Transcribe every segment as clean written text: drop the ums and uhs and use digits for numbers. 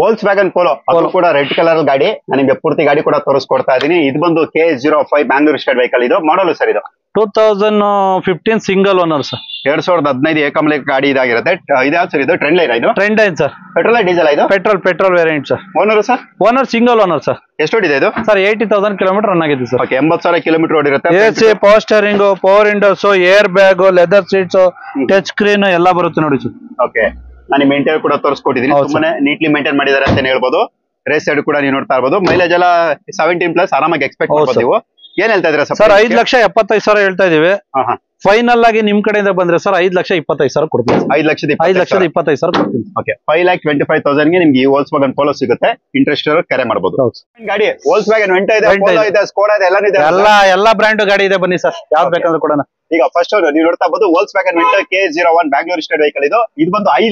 Volks wagon polo ಅದು ಕೂಡ red colour ಗಾಡಿ. ನಾನು ನಿಮಗೆ ಪೂರ್ತಿ ಗಾಡಿ ಕೂಡ ತೋರಿಸ್ಕೊಡ್ತಾ ಇದೀನಿ. ಇದು ಬಂದು KS05 ಬ್ಯಾಂಗ್ಳೂರ್ ಸ್ಟೇಟ್ ವೆಹಿಕಲ್. ಇದು ಮಾಡಲು ಸರ್ ಇದು 2015 ಸಿಂಗಲ್ ಓನರ್ ಸರ್. 2015 ಏಕಮಲೇಕ್ ಗಾಡಿ ಇದಾಗಿರುತ್ತೆ. ಇದ್ಯಾವ್ದು ಸರ್ ಇದು? ಟ್ರೆಂಡ್ ಲೈನ್ ಇದು? Trend line sir. Petrol diesel ಇದು? Petrol variant sir. Owner sir? Owner single owner sir. ಎಷ್ಟು ಓಡಿದೆ ಇದು ಸರ್? 80,000 ಕಿಲೋಮೀಟರ್ ರನ್ ಆಗಿದೆ ಸರ್. 80,000 ಕಿಲೋಮೀಟರ್ ಓಡಿರುತ್ತೆ. AC, power steering, power windows, air bag, leather seats, touch screen ಎಲ್ಲ ಬರುತ್ತೆ ನೋಡಿ ಸರ್. ಓಕೆ, ನಾನು ಮೇಂಟೈನ್ ಕೂಡ ತೋರಿಸ್ಕೊಟ್ಟಿದ್ದೀನಿ. ತುಂಬಾನೇ ನೀಟ್ಲಿ ಮೇಂಟೈನ್ ಮಾಡಿದ್ದಾರೆ ಅಂತ ಹೇಳ್ಬೋದು. ರೇಸ್ ಸೈಡ್ ಕೂಡ ನೀವು ನೋಡ್ತಾ ಇರ್ಬೋದು. ಮೈಲೇಜ್ ಎಲ್ಲ 17+ ಆರಾಮಾಗಿ ಎಕ್ಸ್ಪೆಕ್ಟ್ ಮಾಡ್ಬೋದು. ನೀವು ಏನ್ ಹೇಳ್ತಾ ಇದ್ದೀರಾ ಸರ್? 5,75,000 ಹೇಳ್ತಾ ಇದೀವಿ. ಫೈನಲ್ ಆಗಿ ನಿಮ್ ಕಡೆಯಿಂದ ಬಂದ್ರೆ ಸರ್ 5,25,000 ಕೊಡ್ತೀನಿ. 5,25,000 ಕೊಡ್ತೀನಿ. ಓಕೆ, 5,25,000 ಗೆ ನಿಮ್ಗೆ ಈ ವೋಲ್ಸ್ ವ್ಯಾಗನ್ ಪೋಲೋ ಸಿಗುತ್ತೆ. ಇಂಟ್ರೆಸ್ಟ್ ಕರೆ ಮಾಡಬಹುದು. ಗಾಡಿ ವೋಲ್ಸ್ ವ್ಯಾಗನ್ ವೆಂಟೋ ಇದೆ, ಪೋಲೋ ಇದೆ, ಸ್ಕೋಡಾ ಇದೆ, ಎಲ್ಲ ಬ್ರ್ಯಾಂಡ್ ಗಾಡಿ ಇದೆ. ಬನ್ನಿ ಸರ್, ಯಾವ್ದು ಬೇಕಂದ್ರೆ ಕೊಡೋಣ. ಈಗ ಫಸ್ಟ್ ನೀವು ನೋಡ್ತಾ ಇರ್ಬೋದು Volkswagen Vento KS01 Bangalore state vehicle. ಇದು ಬಂದು I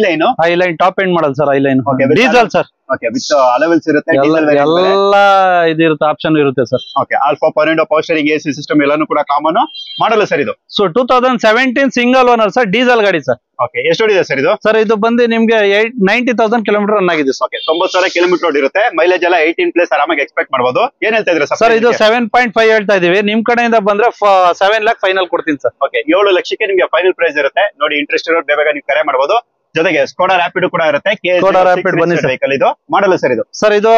line top end model sir. Highline diesel sir. Okay, with alloys ಇರುತ್ತೆ, ಎಲ್ಲ ಇದಿರುತ್ತೆ, ಆಪ್ಷನ್ ಇರುತ್ತೆ sir. Okay, alpha power window, power steering, AC system ಎಲ್ಲಾನು ಕೂಡ ಕಾಮನ್ ಮಾಡಲ್ ಸರ್ ಇದು. So 2017 single owner sir, diesel ಗಾಡಿ sir. Okay, ಎಷ್ಟು ಓಡಿದೆ ಸರ್ ಇದು? ಸರ್ ಇದು ಬಂದು ನಿಮ್ಗೆ 90,000 ಕಿಲೋಮೀಟರ್ ರನ್ ಆಗಿದೆ ಸರ್. 90,000 ಕಿಲೋಮೀಟರ್ ಓಡಿರುತ್ತೆ. ಮೈಲೇಜ್ ಎಲ್ಲ 18+ ಆರಾಮಾಗಿ ಎಕ್ಸ್ಪೆಕ್ಟ್ ಮಾಡಬಹುದು. ಏನ್ ಹೇಳ್ತಾ ಇದ್ರೆ ಸರ್? ಇದು 7.5 ಹೇಳ್ತಾ ಇದೀವಿ. ನಿಮ್ ಕಡೆಯಿಂದ ಬಂದ್ರೆ 7 ಲಕ್ಷ ಫೈನಲ್ ಕೊಡ್ತೀನಿ ಸರ್. ಓಕೆ, 7 ಲಕ್ಷಕ್ಕೆ ನಿಮ್ಗೆ ಫೈನಲ್ ಪ್ರೈಸ್ ಇರುತ್ತೆ. ನೋಡಿ, ಇಂಟ್ರೆಸ್ಟ್ ಇರೋರು ಬೇಗ ನೀವು ಕರೆ ಮಾಡಬಹುದು. ಜೊತೆಗೆ ಸ್ಕೋಡಾ ರ್ಯಾಪಿಡ್ ಕೂಡ ಇರುತ್ತೆ. ಸ್ಕೋಡಾ ರ್ಯಾಪಿಡ್ ಬನ್ನಿ ಸರ್. ವೆಹಿಕಲ್ ಇದು ಮಾಡಲ್ ಸರ್ ಇದು? ಸರ್ ಇದು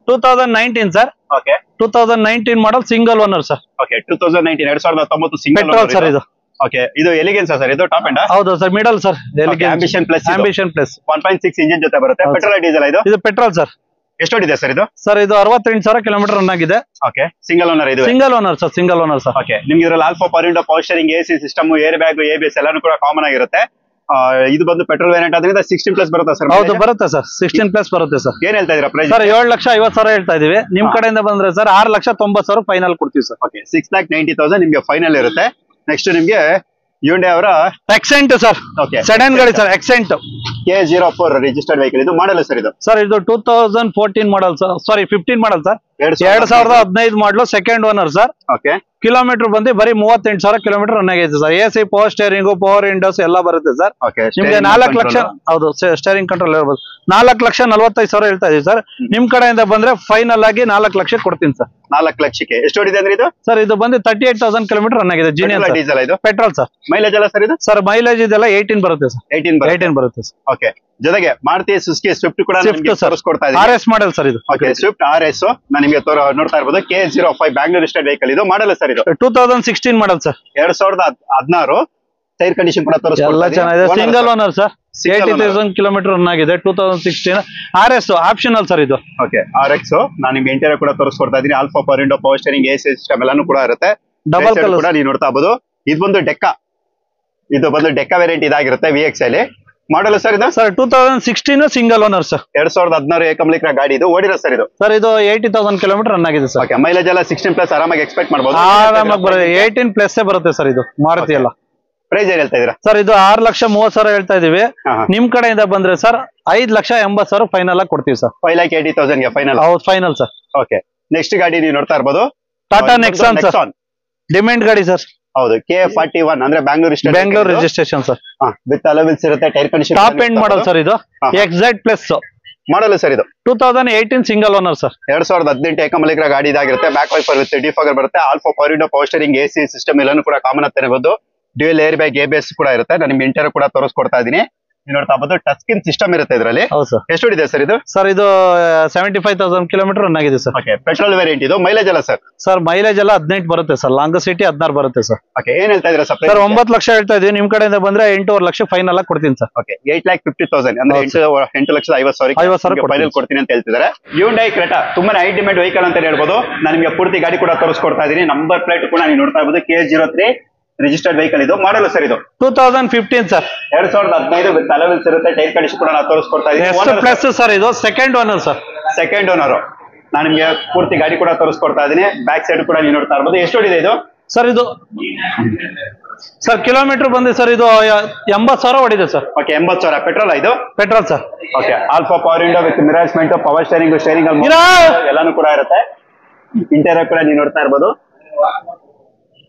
2019 sir. Okay, 2019 model single owner sir. Okay, 2019 single petrol sir ಇದು. ಓಕೆ, ಇದು ಎಲಿಗೆನ್ಸ್ ಸರ್? ಇದು ಟಾಪ್ ಎಂಡ್? ಹೌದು sir, middle sir. Ambition plus 1.6 engine ಜೊತೆ ಬರುತ್ತೆ. ಪೆಟ್ರೋಲ್ ಡೀಸೆಲ್ ಇದು? Petrol sir. ಎಷ್ಟು ಓಡಿದೆ ಸರ್ ಇದು? ಸರ್ ಇದು 68,000 ಕಿಲೋಮೀಟರ್ ರನ್ ಆಗಿದೆ. ಓಕೆ, ಸಿಂಗಲ್ ಓನರ್ ಇದು? Single owner sir. Single owner sir. Okay, ನಿಮ್ಗೆ ಇದ್ರಲ್ಲಿ alpha power window, power steering, AC system, air bag, ABS ಎಲ್ಲಾನು ಕೂಡ ಕಾಮನ್ ಆಗಿರುತ್ತೆ. ಇದು ಬಂದು ಪೆಟ್ರೋಲ್ ವೇರಿಯಂಟ್ ಆದ್ರಿಂದ 16+ ಬರುತ್ತೆ ಸರ್. ಹೌದು, ಬರುತ್ತೆ ಸರ್. 16+ ಬರುತ್ತೆ ಸರ್. ಏನ್ ಹೇಳ್ತಾ ಇದೀರಾ ಪ್ರೈಸ್? ಸರ್ 7,50,000 ಹೇಳ್ತಾ ಇದೀವಿ. ನಿಮ್ ಕಡೆಯಿಂದ ಬಂದ್ರೆ ಸರ್ 6,90,000 ಫೈನಲ್ ಕೊಡ್ತೀವಿ ಸರ್. ಓಕೆ, 6,90,000 ನಿಮ್ಗೆ ಫೈನಲ್ ಇರುತ್ತೆ. ನೆಕ್ಸ್ಟ್ ನಿಮ್ಗೆ ಹ್ಯುಂಡೈ ಅವರ ಎಕ್ಸೆಂಟ್ ಸರ್. ಓಕೆ, ಸೆಡನ್ ಗಾಡಿ sir. Accent KS04 registered vehicle. ಇದು ಮಾಡಲ್ ಸರ್ ಇದು? ಸರ್ ಇದು 2014 ಮಾಡಲ್ ಸರ್. ಸಾರಿ, 15 ಮಾಡಲ್ ಸರ್. 2015 ಮಾಡಲು, second owner sir. Okay, kilometre ಬಂದು ಬರೀ 38,000 ಕಿಲೋಮೀಟರ್ ರನ್ ಆಗೈತೆ sir. AC, power steering, power windows ಎಲ್ಲ ಬರುತ್ತೆ ಸರ್. ನಿಮ್ಗೆ 4 ಲಕ್ಷ. ಹೌದು, ಸ್ಟೇರಿಂಗ್ ಕಂಟ್ರೋಲ್ ಇರ್ಬೋದು. 4,45,000 ಹೇಳ್ತಾ ಇದೀವಿ ಸರ್. ನಿಮ್ ಕಡೆಯಿಂದ ಬಂದ್ರೆ ಫೈನಲ್ ಆಗಿ 4 ಲಕ್ಷ ಕೊಡ್ತೀನಿ ಸರ್. 4 ಲಕ್ಷಕ್ಕೆ ಎಷ್ಟು ಓಡಿದೆ ಅಂದ್ರೆ ಇದು? ಸರ್ ಇದು ಬಂದು 38,000 ಕಿಲೋಮೀಟರ್ ರನ್ ಆಗಿದೆ. ಜೀನಿಯಸ್ ಡೀಸೆಲ್ ಇದು? Petrol sir. ಮೈಲೇಜ್ ಎಲ್ಲ ಸರ್ ಇದು? ಸರ್ ಮೈಲೇಜ್ ಇದೆಲ್ಲ 18 ಬರುತ್ತೆ ಸರ್. 18 ಬರುತ್ತೆ ಸರ್. ಓಕೆ, ಜೊತೆಗೆ ಮಾರುತಿ ಸುಜುಕಿ ಸ್ವಿಫ್ಟ್ ಕೂಡ ತೋರಿಸ್ಕೊಡ್ತಾ ಇದ್ದೀನಿ. RS ಮಾಡಲ್ ಸರ್ ಇದು. ಓಕೆ, ಸ್ವಿಫ್ಟ್ RS ನಾನು ನಿಮಗೆ ನೋಡ್ತಾ ಇರ್ಬೋದು. KS05 Bangalore state vehicle. ಇದು ಮಾಡಲ್ ಸರ್ ಇದು? 2016 ಮಾಡಲ್ ಸರ್. 2016. ಟೈರ್ ಕಂಡೀಷನ್ ಕೂಡ ಎಲ್ಲ ಚೆನ್ನಾಗಿದೆ. Single owner sir. 80,000 kilometre run ಆಗಿದೆ. 2016 RS ಆಪ್ಷನಲ್ ಸರ್ ಇದು. ಓಕೆ, RX ನಾನು ನಿಮ್ಗೆ ಇಂಟೀರಿಯರ್ ಕೂಡ ತೋರಿಸ್ಕೊಡ್ತಾ ಇದೀನಿ. Alpha power window, power steering, AC system ಎಲ್ಲಾನು ಕೂಡ ಇರುತ್ತೆ. ಡಬಲ್ ಕಲರ್ ಕೂಡ ನೀವು ನೋಡ್ತಾ ಇರ್ಬೋದು. ಇದು ಬಂದು ಡೆಕ್ಕಾ. ಇದು ಬಂದು ಡೆಕ್ಕಾ ವೇರಿಯಂಟ್ ಇದಾಗಿರುತ್ತೆ. VX ಅಲ್ಲಿ ಮಾಡಲ್ ಸರ್ ಇದು? Sir 2016 single owner sir. 2016 ಏಕಮಲಿಕ್ರ ಗಾಡಿ. ಇದು ಓಡಿರೋ ಸರ್ ಇದು? ಸರ್ ಇದು 80,000 ಕಿಲೋಮೀಟರ್ ರನ್ ಆಗಿದೆ ಸರ್. ಓಕೆ, ಮೈಲೇಜ್ ಎಲ್ಲ 16+ ಆರಾಮಾಗಿ ಎಕ್ಸ್ಪೆಕ್ಟ್ ಮಾಡಬಹುದು. ಆರಾಮಾಗಿ ಬರುತ್ತೆ. 18+ ಬರುತ್ತೆ ಸರ್ ಇದು ಮಾರುತಿ ಎಲ್ಲ. ಪ್ರೈಸ್ ಏನ್ ಹೇಳ್ತಾ ಇದೀರಾ ಸರ್? ಇದು 6,30,000 ಹೇಳ್ತಾ ಇದೀವಿ. ನಿಮ್ ಕಡೆಯಿಂದ ಬಂದ್ರೆ ಸರ್ 5,80,000 ಫೈನಲ್ ಆಗಿ ಕೊಡ್ತೀವಿ ಸರ್. 5,80,000 ಗೆ ಫೈನಲ್? ಹೌದು, ಫೈನಲ್ ಸರ್. ಓಕೆ, ನೆಕ್ಸ್ಟ್ ಗಾಡಿ ನೀವು ನೋಡ್ತಾ ಇರ್ಬೋದು. ಟಾಟಾ ನೆಕ್ಸಾನ್ ಸರ್. ಡಿಮ್ಯಾಂಡ್ ಗಾಡಿ ಸರ್. ಹೌದು, KF41 ಅಂದ್ರೆ Bangalore registration sir. With alloys ಇರುತ್ತೆ. Tyre condition top end model sir ಇದು. XZ+ ಮಾಡಲ್ ಸರ್ ಇದು? 2018 ಸಿಂಗಲ್ ಓನರ್ ಸರ್. 2018 ಏಕಮಲಿಕ್ರ ಗಾಡಿ ಇದಾಗಿರುತ್ತೆ. ಬ್ಯಾಕ್ ವೈಪರ್ ವಿತ್ ಡಿಫಾಗರ್ ಬರುತ್ತೆ. Alpha power window, power steering, AC system ಎಲ್ಲಾನು ಕೂಡ ಕಾಮನ್ ಅಂತ ಇರಬಹುದು. ಡ್ಯೂಯಲ್ ಏರ್ ಬ್ಯಾಗ್, ABS ಕೂಡ ಇರುತ್ತೆ. ನಾನು ನಿಮ್ಗೆ ಇಂಟೀರಿಯರ್ ಕೂಡ ತೋರಿಸ್ಕೊಡ್ತಾ ಇದೀನಿ. ನೀವು ನೋಡ್ತಾ ಇರ್ಬೋದು. ಟಚ್ ಸ್ಕ್ರೀನ್ ಸಿಸ್ಟಮ್ ಇರುತ್ತೆ ಇದರಲ್ಲಿ. ಹೌದು ಸರ್. ಎಷ್ಟು ಓಡಿದೆ ಸರ್ ಇದು? ಸರ್ ಇದು 75,000 ಕಿಲೋಮೀಟರ್ ರನ್ ಆಗಿದೆ ಸರ್. ಓಕೆ, ಪೆಟ್ರೋಲ್ ವೇರಿಯಂಟ್ ಇದು? ಮೈಲೇಜ್ ಎಲ್ಲ ಸರ್? ಸರ್ ಮೈಲೇಜ್ ಎಲ್ಲ 18 ಬರುತ್ತೆ ಸರ್. ಲಾಂಗ್ ಸಿಟಿ 16 ಬರುತ್ತೆ ಸರ್. ಓಕೆ, ಏನ್ ಹೇಳ್ತಾ ಇದೀರಾ ಸರ್? 9 ಲಕ್ಷ ಹೇಳ್ತಾ ಇದೀವಿ. ನಿಮ್ ಕಡೆಯಿಂದ ಬಂದ್ರೆ 8.5 ಲಕ್ಷ ಫೈನಲ್ ಆಗಿ ಕೊಡ್ತೀನಿ ಸರ್. ಓಕೆ, 8,50,000 ಅಂದ್ರೆ 8,50,000 ಫೈನಲ್ ಕೊಡ್ತೀನಿ ಅಂತ ಹೇಳ್ತಿದ್ದಾರೆ. ಹ್ಯುಂಡೈ ಕ್ರೆಟಾ ತುಂಬಾ ಹೈ ಡಿಮ್ಯಾಂಡ್ ವೆಹಿಕಲ್ ಅಂತ ಹೇಳ್ಬೋದು. ನಾನು ನಿಮಗೆ ಪೂರ್ತಿ ಗಾಡಿ ಕೂಡ ತೋರಿಸ್ಕೊಡ್ತಾ ಇದೀನಿ. ನಂಬರ್ ಪ್ಲೇಟ್ ಕೂಡ ನೀವು ನೋಡ್ತಾ ಇರ್ಬೋದು. KS03 registered vehicle. ಇದು ಮಾಡಲ್ ಸರ್ ಇದು? 2015 ಸರ್. 2015 ವಿತ್ ಅಲವೆಲ್ಸ್ ಇರುತ್ತೆ. ಟೈರ್ ಕಂಡೀಷನ್ ಕೂಡ ನಾನು ತೋರಿಸ್ಕೊಡ್ತಾ ಇದೀನಿ. ಪ್ಲಸ್ ಸರ್ ಇದು second owner sir. Second owner. ನಾನು ನಿಮಗೆ ಪೂರ್ತಿ ಗಾಡಿ ಕೂಡ ತೋರಿಸ್ಕೊಡ್ತಾ ಇದೀನಿ. ಬ್ಯಾಕ್ ಸೈಡ್ ಕೂಡ ನೀವು ನೋಡ್ತಾ ಇರ್ಬೋದು. ಎಷ್ಟು ಓಡಿದೆ ಇದು ಸರ್? ಇದು ಸರ್ ಕಿಲೋಮೀಟರ್ ಬಂದು ಸರ್ ಇದು 80,000 ಓಡಿದೆ ಸರ್. ಓಕೆ, 80,000. ಪೆಟ್ರೋಲ್ ಇದು? Petrol sir. Okay, alpha power window with ಮಿರರ್ಸ್ಮೆಂಟ್, ಪವರ್ ಸ್ಟೇರಿಂಗ್ ಎಲ್ಲಾನು ಕೂಡ ಇರುತ್ತೆ. ಇಂಟೀರಿಯರ್ ಕೂಡ ನೀವು ನೋಡ್ತಾ ಇರ್ಬೋದು.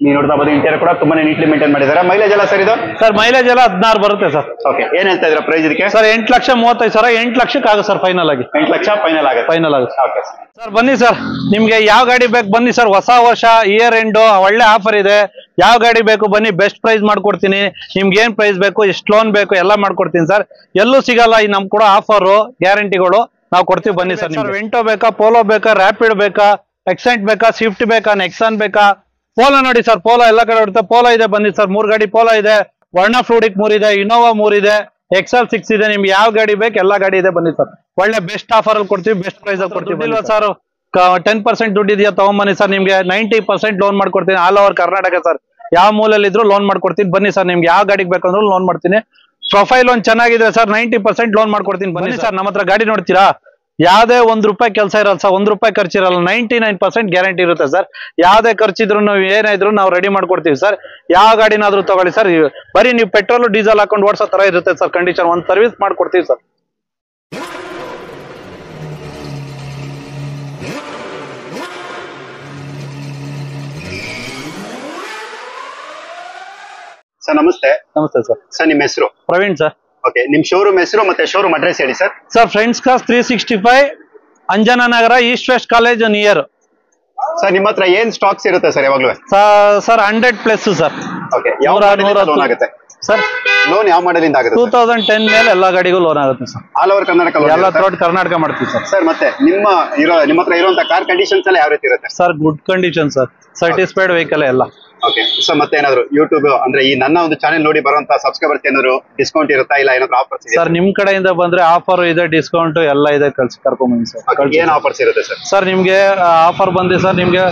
ನೀವು ನೋಡ್ತಾ ಬಹುದು ಇಂಟೀರಿಯರ್ ಕೂಡ ತುಂಬಾನೇ ನೀಟ್ಲಿ ಮೇಂಟೈನ್ ಮಾಡಿದ್ದಾರೆ. ಮೈಲೇಜ್ ಎಲ್ಲ ಸರ್ ಇದು? ಸರ್ ಮೈಲೇಜ್ ಎಲ್ಲ 16 ಬರುತ್ತೆ ಸರ್. ಓಕೆ, ಏನ್ ಹೇಳ್ತಾ ಇದ್ರ ಪ್ರೈಸ್ ಇದಕ್ಕೆ? ಸರ್ 8,35,000, 8 ಲಕ್ಷಕ್ಕೆ ಆಗುತ್ತೆ ಸರ್ ಫೈನಲ್ ಆಗಿ. 8 ಲಕ್ಷ ಫೈನಲ್ ಆಗುತ್ತೆ. ಫೈನಲ್ ಆಗುತ್ತೆ. ಓಕೆ ಸರ್ ಬನ್ನಿ ಸರ್, ನಿಮ್ಗೆ ಯಾವ ಗಾಡಿ ಬೇಕು ಬನ್ನಿ ಸರ್. ಹೊಸ ವರ್ಷ, ಇಯರ್ ಎಂಡ್, ಒಳ್ಳೆ ಆಫರ್ ಇದೆ. ಯಾವ ಗಾಡಿ ಬೇಕು ಬನ್ನಿ, ಬೆಸ್ಟ್ ಪ್ರೈಸ್ ಮಾಡ್ಕೊಡ್ತೀನಿ. ನಿಮ್ಗೆ ಏನ್ ಪ್ರೈಸ್ ಬೇಕು, ಎಷ್ಟು ಲೋನ್ ಬೇಕು ಎಲ್ಲ ಮಾಡ್ಕೊಡ್ತೀನಿ ಸರ್. ಎಲ್ಲೂ ಸಿಗಲ್ಲ ಈ ನಮ್ ಕೂಡ ಆಫರ್ ಗ್ಯಾರಂಟಿಗಳು ನಾವು ಕೊಡ್ತೀವಿ. ಬನ್ನಿ ಸರ್. ವೆಂಟೋ ಬೇಕಾ, ಪೋಲೋ ಬೇಕಾ, ರ್ಯಾಪಿಡ್ ಬೇಕಾ, ಎಕ್ಸೆಂಟ್ ಬೇಕಾ, ಸ್ವಿಫ್ಟ್ ಬೇಕಾ, ನೆಕ್ಸಾನ್ ಬೇಕಾ? ಪೋಲೋ ನೋಡಿ ಸರ್, ಪೋಲೋ ಎಲ್ಲ ಕಡೆ ಇರುತ್ತೆ. ಪೋಲೋ ಇದೆ ಬನ್ನಿ ಸರ್, 3 ಗಾಡಿ ಪೋಲೋ ಇದೆ. ವರ್ಣ ಫ್ಲೂಡಿಕ್ 3 ಇದೆ, ಇನೋವಾ 3 ಇದೆ, XL 6 ಇದೆ. ನಿಮ್ಗೆ ಯಾವ ಗಾಡಿ ಬೇಕು ಎಲ್ಲ ಗಾಡಿ ಇದೆ ಬನ್ನಿ ಸರ್. ಒಳ್ಳೆ ಬೆಸ್ಟ್ ಆಫರ್ ಅಲ್ಲಿ ಕೊಡ್ತೀವಿ, ಬೆಸ್ಟ್ ಪ್ರೈಸ್ ಅಲ್ಲಿ ಕೊಡ್ತೀವಿ. ಇಲ್ವಾ ಸರ್ 10% ದುಡ್ಡು ಇದೆಯಾ ತಗೊಂಬನ್ನಿ ಸರ್. ನಿಮ್ಗೆ 90% ಲೋನ್ ಮಾಡ್ಕೊಡ್ತೀನಿ ಆಲ್ ಓವರ್ ಕರ್ನಾಟಕ ಸರ್. ಯಾವ ಮೂಲೆಯಲ್ಲಿ ಇದ್ರು ಲೋನ್ ಮಾಡ್ಕೊಡ್ತೀನಿ ಬನ್ನಿ ಸರ್. ನಿಮ್ಗೆ ಯಾವ ಗಾಡಿಗೆ ಬೇಕಂದ್ರೂ ಲೋನ್ ಮಾಡ್ತೀನಿ. ಪ್ರೊಫೈಲ್ ಒಂದು ಚೆನ್ನಾಗಿದೆ ಸರ್, 90% ಲೋನ್ ಮಾಡ್ಕೊಡ್ತೀನಿ ಬನ್ನಿ ಸರ್. ನಮ್ಮ ಹತ್ರ ಗಾಡಿ ನೋಡ್ತೀರಾ, ಯಾವ್ದೇ ₹1 ಕೆಲಸ ಇರಲ್ಲ ಸರ್, ₹1 ಖರ್ಚಿರಲ್ಲ. 99% ಗ್ಯಾರಂಟಿ ಇರುತ್ತೆ ಸರ್. ಯಾವ್ದೇ ಖರ್ಚಿದ್ರು ಏನಾದ್ರು ನಾವು ರೆಡಿ ಮಾಡ್ಕೊಡ್ತೀವಿ ಸರ್. ಯಾವ ಗಾಡಿನಾದ್ರೂ ತಗೊಳ್ಳಿ ಸರ್. ಬರೀ ನೀವು ಪೆಟ್ರೋಲ್ ಡೀಸೆಲ್ ಹಾಕೊಂಡು ಓಡಿಸೋ ತರ ಇರುತ್ತೆ ಸರ್ ಕಂಡೀಷನ್. ಒಂದು ಸರ್ವಿಸ್ ಮಾಡ್ಕೊಡ್ತೀವಿ ಸರ್. ಸರ್ ನಮಸ್ತೆ. ನಮಸ್ತೆ ಸರ್. ಸರ್ ನಿಮ್ಮ ಹೆಸರು? ಪ್ರವೀಣ್ ಸರ್. ಓಕೆ, ನಿಮ್ ಶೋರೂಮ್ ಹೆಸರು ಮತ್ತೆ ಶೋರೂಮ್ ಅಡ್ರೆಸ್ ಹೇಳಿ sir. Sir friends class 365 Anjana Nagar, east west college near. Sir ನಿಮ್ಮ ಹತ್ರ ಏನ್ ಸ್ಟಾಕ್ಸ್ ಇರುತ್ತೆ ಸರ್ ಯಾವಾಗ್ಲೂ? Sir 100+ sir. ಓಕೆ, ಯಾವ ಲೋನ್ ಆಗುತ್ತೆ ಸರ್? ಲೋನ್ ಯಾವ ಮಾಡೆಲ್ ಇಂದ ಆಗುತ್ತೆ? 2010 ಮೇಲೆ ಎಲ್ಲಾ ಗಾಡಿಗೂ ಲೋನ್ ಆಗುತ್ತೆ ಸರ್. ಆಲ್ ಓವರ್ ಕರ್ನಾಟಕ ಎಲ್ಲ ಥ್ರೋಟ್ ಕರ್ನಾಟಕ ಮಾಡ್ತೀವಿ ಸರ್. ಸರ್ ಮತ್ತೆ ನಿಮ್ಮ ಹತ್ರ ಇರುವಂತ ಕಾರ್ ಕಂಡೀಷನ್ಸ್ ಎಲ್ಲ ಯಾವ ರೀತಿ ಇರುತ್ತೆ sir? Good condition sir, certified vehicle ಎಲ್ಲ. ಓಕೆ ಸರ್, ಮತ್ತೆ ಏನಾದ್ರು ಯೂಟ್ಯೂಬ್ ಅಂದ್ರೆ ಈ ನನ್ನ ಒಂದು ಚಾನೆಲ್ ನೋಡಿ ಬರುವಂತ ಸಬ್ಸ್ಕ್ರೈಬರ್ಸ್ ಏನಾದ್ರು ಡಿಸ್ಕೌಂಟ್ ಇರುತ್ತಾ, ಇಲ್ಲ ಏನಾದ್ರು ಆಫರ್ಸ್ ಇದೆ ಸರ್? ನಿಮ್ ಕಡೆಯಿಂದ ಬಂದ್ರೆ ಆಫರ್ ಇದೆ, ಡಿಸ್ಕೌಂಟ್ ಎಲ್ಲ ಇದೆ. ಕರ್ಕೊಂಡ್ ಬನ್ನಿ ಸರ್. ಏನ್ ಆಫರ್ಸ್ ಇರುತ್ತೆ ಸರ್? ಸರ್ ನಿಮ್ಗೆ ಆಫರ್ ಬಂದಿ ಸರ್, ನಿಮ್ಗೆ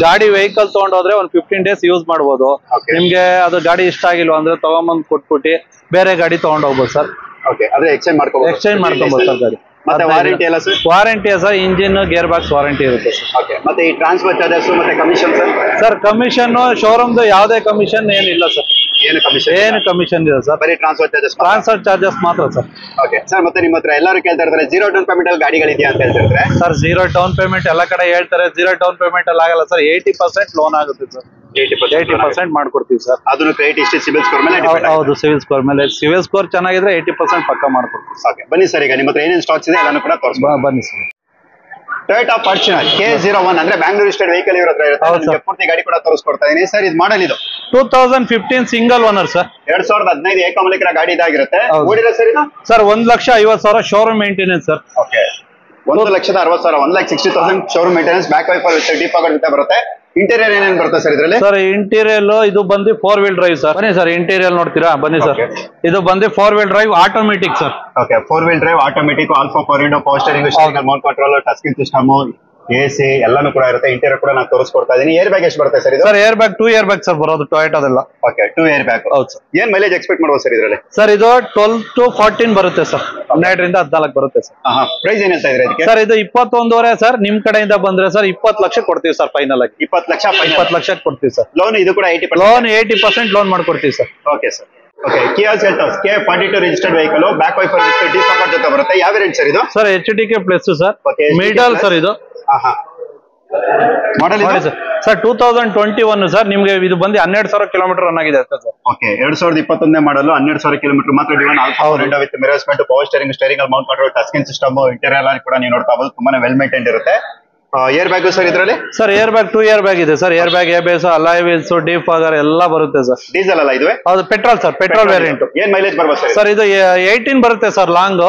ಗಾಡಿ ವೆಹಿಕಲ್ ತಗೊಂಡೋದ್ರೆ ಒಂದು 15 ಡೇಸ್ ಯೂಸ್ ಮಾಡ್ಬೋದು. ನಿಮ್ಗೆ ಅದು ಗಾಡಿ ಇಷ್ಟ ಆಗಿಲ್ವಾ ಅಂದ್ರೆ ತಗೊಂಬಂದ್ ಕೊಟ್ಬಿಟ್ಟು ಬೇರೆ ಗಾಡಿ ತಗೊಂಡ್ ಹೋಗ್ಬೋದು ಸರ್. ಓಕೆ, ಅದೇ ಎಕ್ಸ್ಚೇಂಜ್ ಮಾಡ್ಕೊಬೋದು ಸರ್ ಗಾಡಿ. ಮತ್ತೆ ವಾರಂಟಿ ಎಲ್ಲ sir? Warranty sir, engine gear box warranty ಇರುತ್ತೆ ಸರ್. ಓಕೆ, ಮತ್ತೆ ಈ ಟ್ರಾನ್ಸ್ಫರ್ ಚಾರ್ಜಸ್ ಮತ್ತೆ ಕಮಿಷನ್ ಸರ್? ಸರ್ ಕಮಿಷನ್ ಶೋರೂಮ್ದು ಯಾವುದೇ ಕಮಿಷನ್ ಏನಿಲ್ಲ ಸರ್. ಏನು ಕಮಿಷನ್ ಇಲ್ಲ ಸರ್, ಬರೀ ಟ್ರಾನ್ಸ್ಫರ್ ಚಾರ್ಜಸ್ ಮಾತ್ರ ಸರ್. ಓಕೆ ಸರ್, ಮತ್ತೆ ನಿಮ್ಮ ಹತ್ರ ಎಲ್ಲರೂ ಕೇಳ್ತಾ ಇರ್ತಾರೆ 0 ಡೌನ್ ಪೇಮೆಂಟ್ ಅಲ್ಲಿ ಗಾಡಿಗಳಿದೆಯಾ ಅಂತ ಹೇಳ್ತಿರ್ತಾರೆ ಸರ್. 0 ಡೌನ್ ಪೇಮೆಂಟ್ ಎಲ್ಲ ಕಡೆ ಹೇಳ್ತಾರೆ, 0 ಡೌನ್ ಪೇಮೆಂಟ್ ಅಲ್ಲಿ ಆಗಲ್ಲ ಸರ್. 80% ಲೋನ್ ಆಗುತ್ತೆ ಸರ್. 80% ಮಾಡ್ಕೊಡ್ತೀವಿ ಸರ್. ಅದನ್ನು ಕ್ರೆಡಿಟ್ ಹಿಸ್ಟ್ರಿ, ಸಿಬಿಲ್ ಸ್ಕೋರ್ ಮೇಲೆ ಡಿಪೆಂಡ್. ಹೌದು, ಸಿವಿಲ್ ಸ್ಕೋರ್ ಮೇಲೆ. ಸಿವಿಲ್ ಸ್ಕೋರ್ ಚೆನ್ನಾಗಿದ್ರೆ 80% ಪಕ್ಕ ಮಾಡ್ಕೊಡ್ತೀವಿ. ಓಕೆ ಬನ್ನಿ ಸರ್, ಈಗ ನಿಮ್ಮ ಹತ್ರ ಏನೇನು ಸ್ಟಾಕ್ಸ್ ಇದೆ ಎಲ್ಲಾನು ಕೂಡ ತೋರಿಸ್ಬೋದು. ಬನ್ನಿ ಸರ್. ಟೊಯೋಟಾ ಫಾರ್ಚುನರ್ K01 ಅಂದ್ರೆ ಬ್ಯಾಂಗ್ಳೂರ್ ಸ್ಟೇಟ್ ವೆಹಿಕಲ್ ಇವ್ರ ಹತ್ರ ಇರುತ್ತೆ. ಪೂರ್ತಿ ಗಾಡಿ ಕೂಡ ತೋರಿಸ್ಕೊಡ್ತಾ ಇದೀನಿ ಸರ್. ಇದು ಮಾಡಲ್ ಇದು 2015 ಸಿಂಗಲ್ ಓನರ್ ಸರ್. 2015 ಏಕಮಾಲಿಕರ ಗಾಡಿ ಇದಾಗಿರುತ್ತೆ. ಓಡಿರೋ ಸರ್ ಇದು? Sir 1,50,000 showroom maintenance sir. Okay, 1,60,000, 1,60,000 showroom maintenance. Back wiper with deep pocket ಜೊತೆ ಬರುತ್ತೆ. ಇಂಟೀರಿಯರ್ ಏನೇನು ಬರುತ್ತೆ ಸರ್ ಇದರಲ್ಲಿ? ಸರ್ ಇಂಟೀರಿಯರ್ ಇದು ಬಂದು 4 ವೀಲ್ ಡ್ರೈವ್ ಸರ್. ಬನ್ನಿ ಸರ್, ಇಂಟೀರಿಯರ್ ನೋಡ್ತೀರಾ? ಬನ್ನಿ ಸರ್. ಇದು ಬಂದು 4 wheel drive automatic sir. Okay, 4 wheel drive automatic, alpha power window, power steering, mount control, touch screen system, AC ಎಲ್ಲಾನು ಕೂಡ ಇರುತ್ತೆ. ಇಂಟೀರಿಯರ್ ಕೂಡ ನಾನು ತೋರಿಸ್ಕೊಡ್ತಾ ಇದೀನಿ. ಏರ್ ಬ್ಯಾಗ್ ಎಷ್ಟು ಬರುತ್ತೆ ಸರ್ ಇದು? Sir air bag 2 air bag sir ಬರೋದು ಟೊಯೋಟಾದೆಲ್ಲ. Okay, 2 air bag. ಹೌದು ಸರ್. ಏನ್ ಮೈಲೇಜ್ ಎಕ್ಸ್ಪೆಕ್ಟ್ ಮಾಡ್ಬೋದು ಸರ್ ಇದರಲ್ಲಿ? ಸರ್ ಇದು 12 to 14 ಬರುತ್ತೆ ಸರ್. 12ರಿಂದ 14 ಬರುತ್ತೆ ಸರ್. ಪ್ರೈಸ್ ಏನ್ ಹೇಳ್ತಾ ಇದ್ರೆ ಇದಕ್ಕೆ? ಸರ್ ಇದು 21.5 ಸರ್. ನಿಮ್ ಕಡೆಯಿಂದ ಬಂದ್ರೆ ಸರ್ 20 ಲಕ್ಷ ಕೊಡ್ತೀವಿ ಸರ್ ಫೈನಲ್ ಆಗಿ. 20 ಲಕ್ಷ? 20 ಲಕ್ಷ ಕೊಡ್ತೀವಿ ಸರ್. ಲೋನ್ ಇದು ಕೂಡ 80%? ಲೋನ್ 80% ಲೋನ್ ಮಾಡ್ಕೊಡ್ತೀವಿ sir. Okay sir. Okay, Kia Seltos K42 registered vehicle, back wiper with deep pocket ಜೊತೆ ಬರುತ್ತೆ. ಯಾವ ರೇಂಜ್ ಸರ್ ಇದು? Sir HDK plus sir. Middle sir ಇದು. ಮಾಡಲ್ ಇದೆ ಸರ್ 2021 ಸರ್. ನಿಮ್ಗೆ ಇದು ಬಂದು 12,000 ಕಿಲೋಮೀಟರ್ ರನ್ ಆಗಿದೆ ಸರ್. ಓಕೆ, 2021 ಮಾಡಲು 12,000 ಕಿಲೋಮೀಟರ್ ಮಾತ್ರ. ಡಿವನ್ all four window with mirrors, power steering mount control, touch screen system, interior ಕೂಡ ನೀವು ನೋಡ್ತಾ ಇರಬಹುದು. ತುಂಬಾನೇ ವೆಲ್ ಮೇಂಟೈನ್ಡ್ ಇರುತ್ತೆ. ಏರ್ ಬ್ಯಾಗ್ ಸರ್ ಇದರಲ್ಲಿ? Sir air bag 2 air bag ಇದೆ sir. Air bag, ABS, alloy wheels, defogger ಎಲ್ಲ ಬರುತ್ತೆ ಸರ್. ಡೀಸೆಲ್ ಅಲ್ಲ ಇದು? ಹೌದು, ಪೆಟ್ರೋಲ್ ಸರ್. Petrol variant. ಏನ್ ಮೈಲೇಜ್ ಬರ್ಬೋದು ಸರ್? ಸರ್ ಇದು 18 ಬರುತ್ತೆ ಸರ್ ಲಾಂಗ್.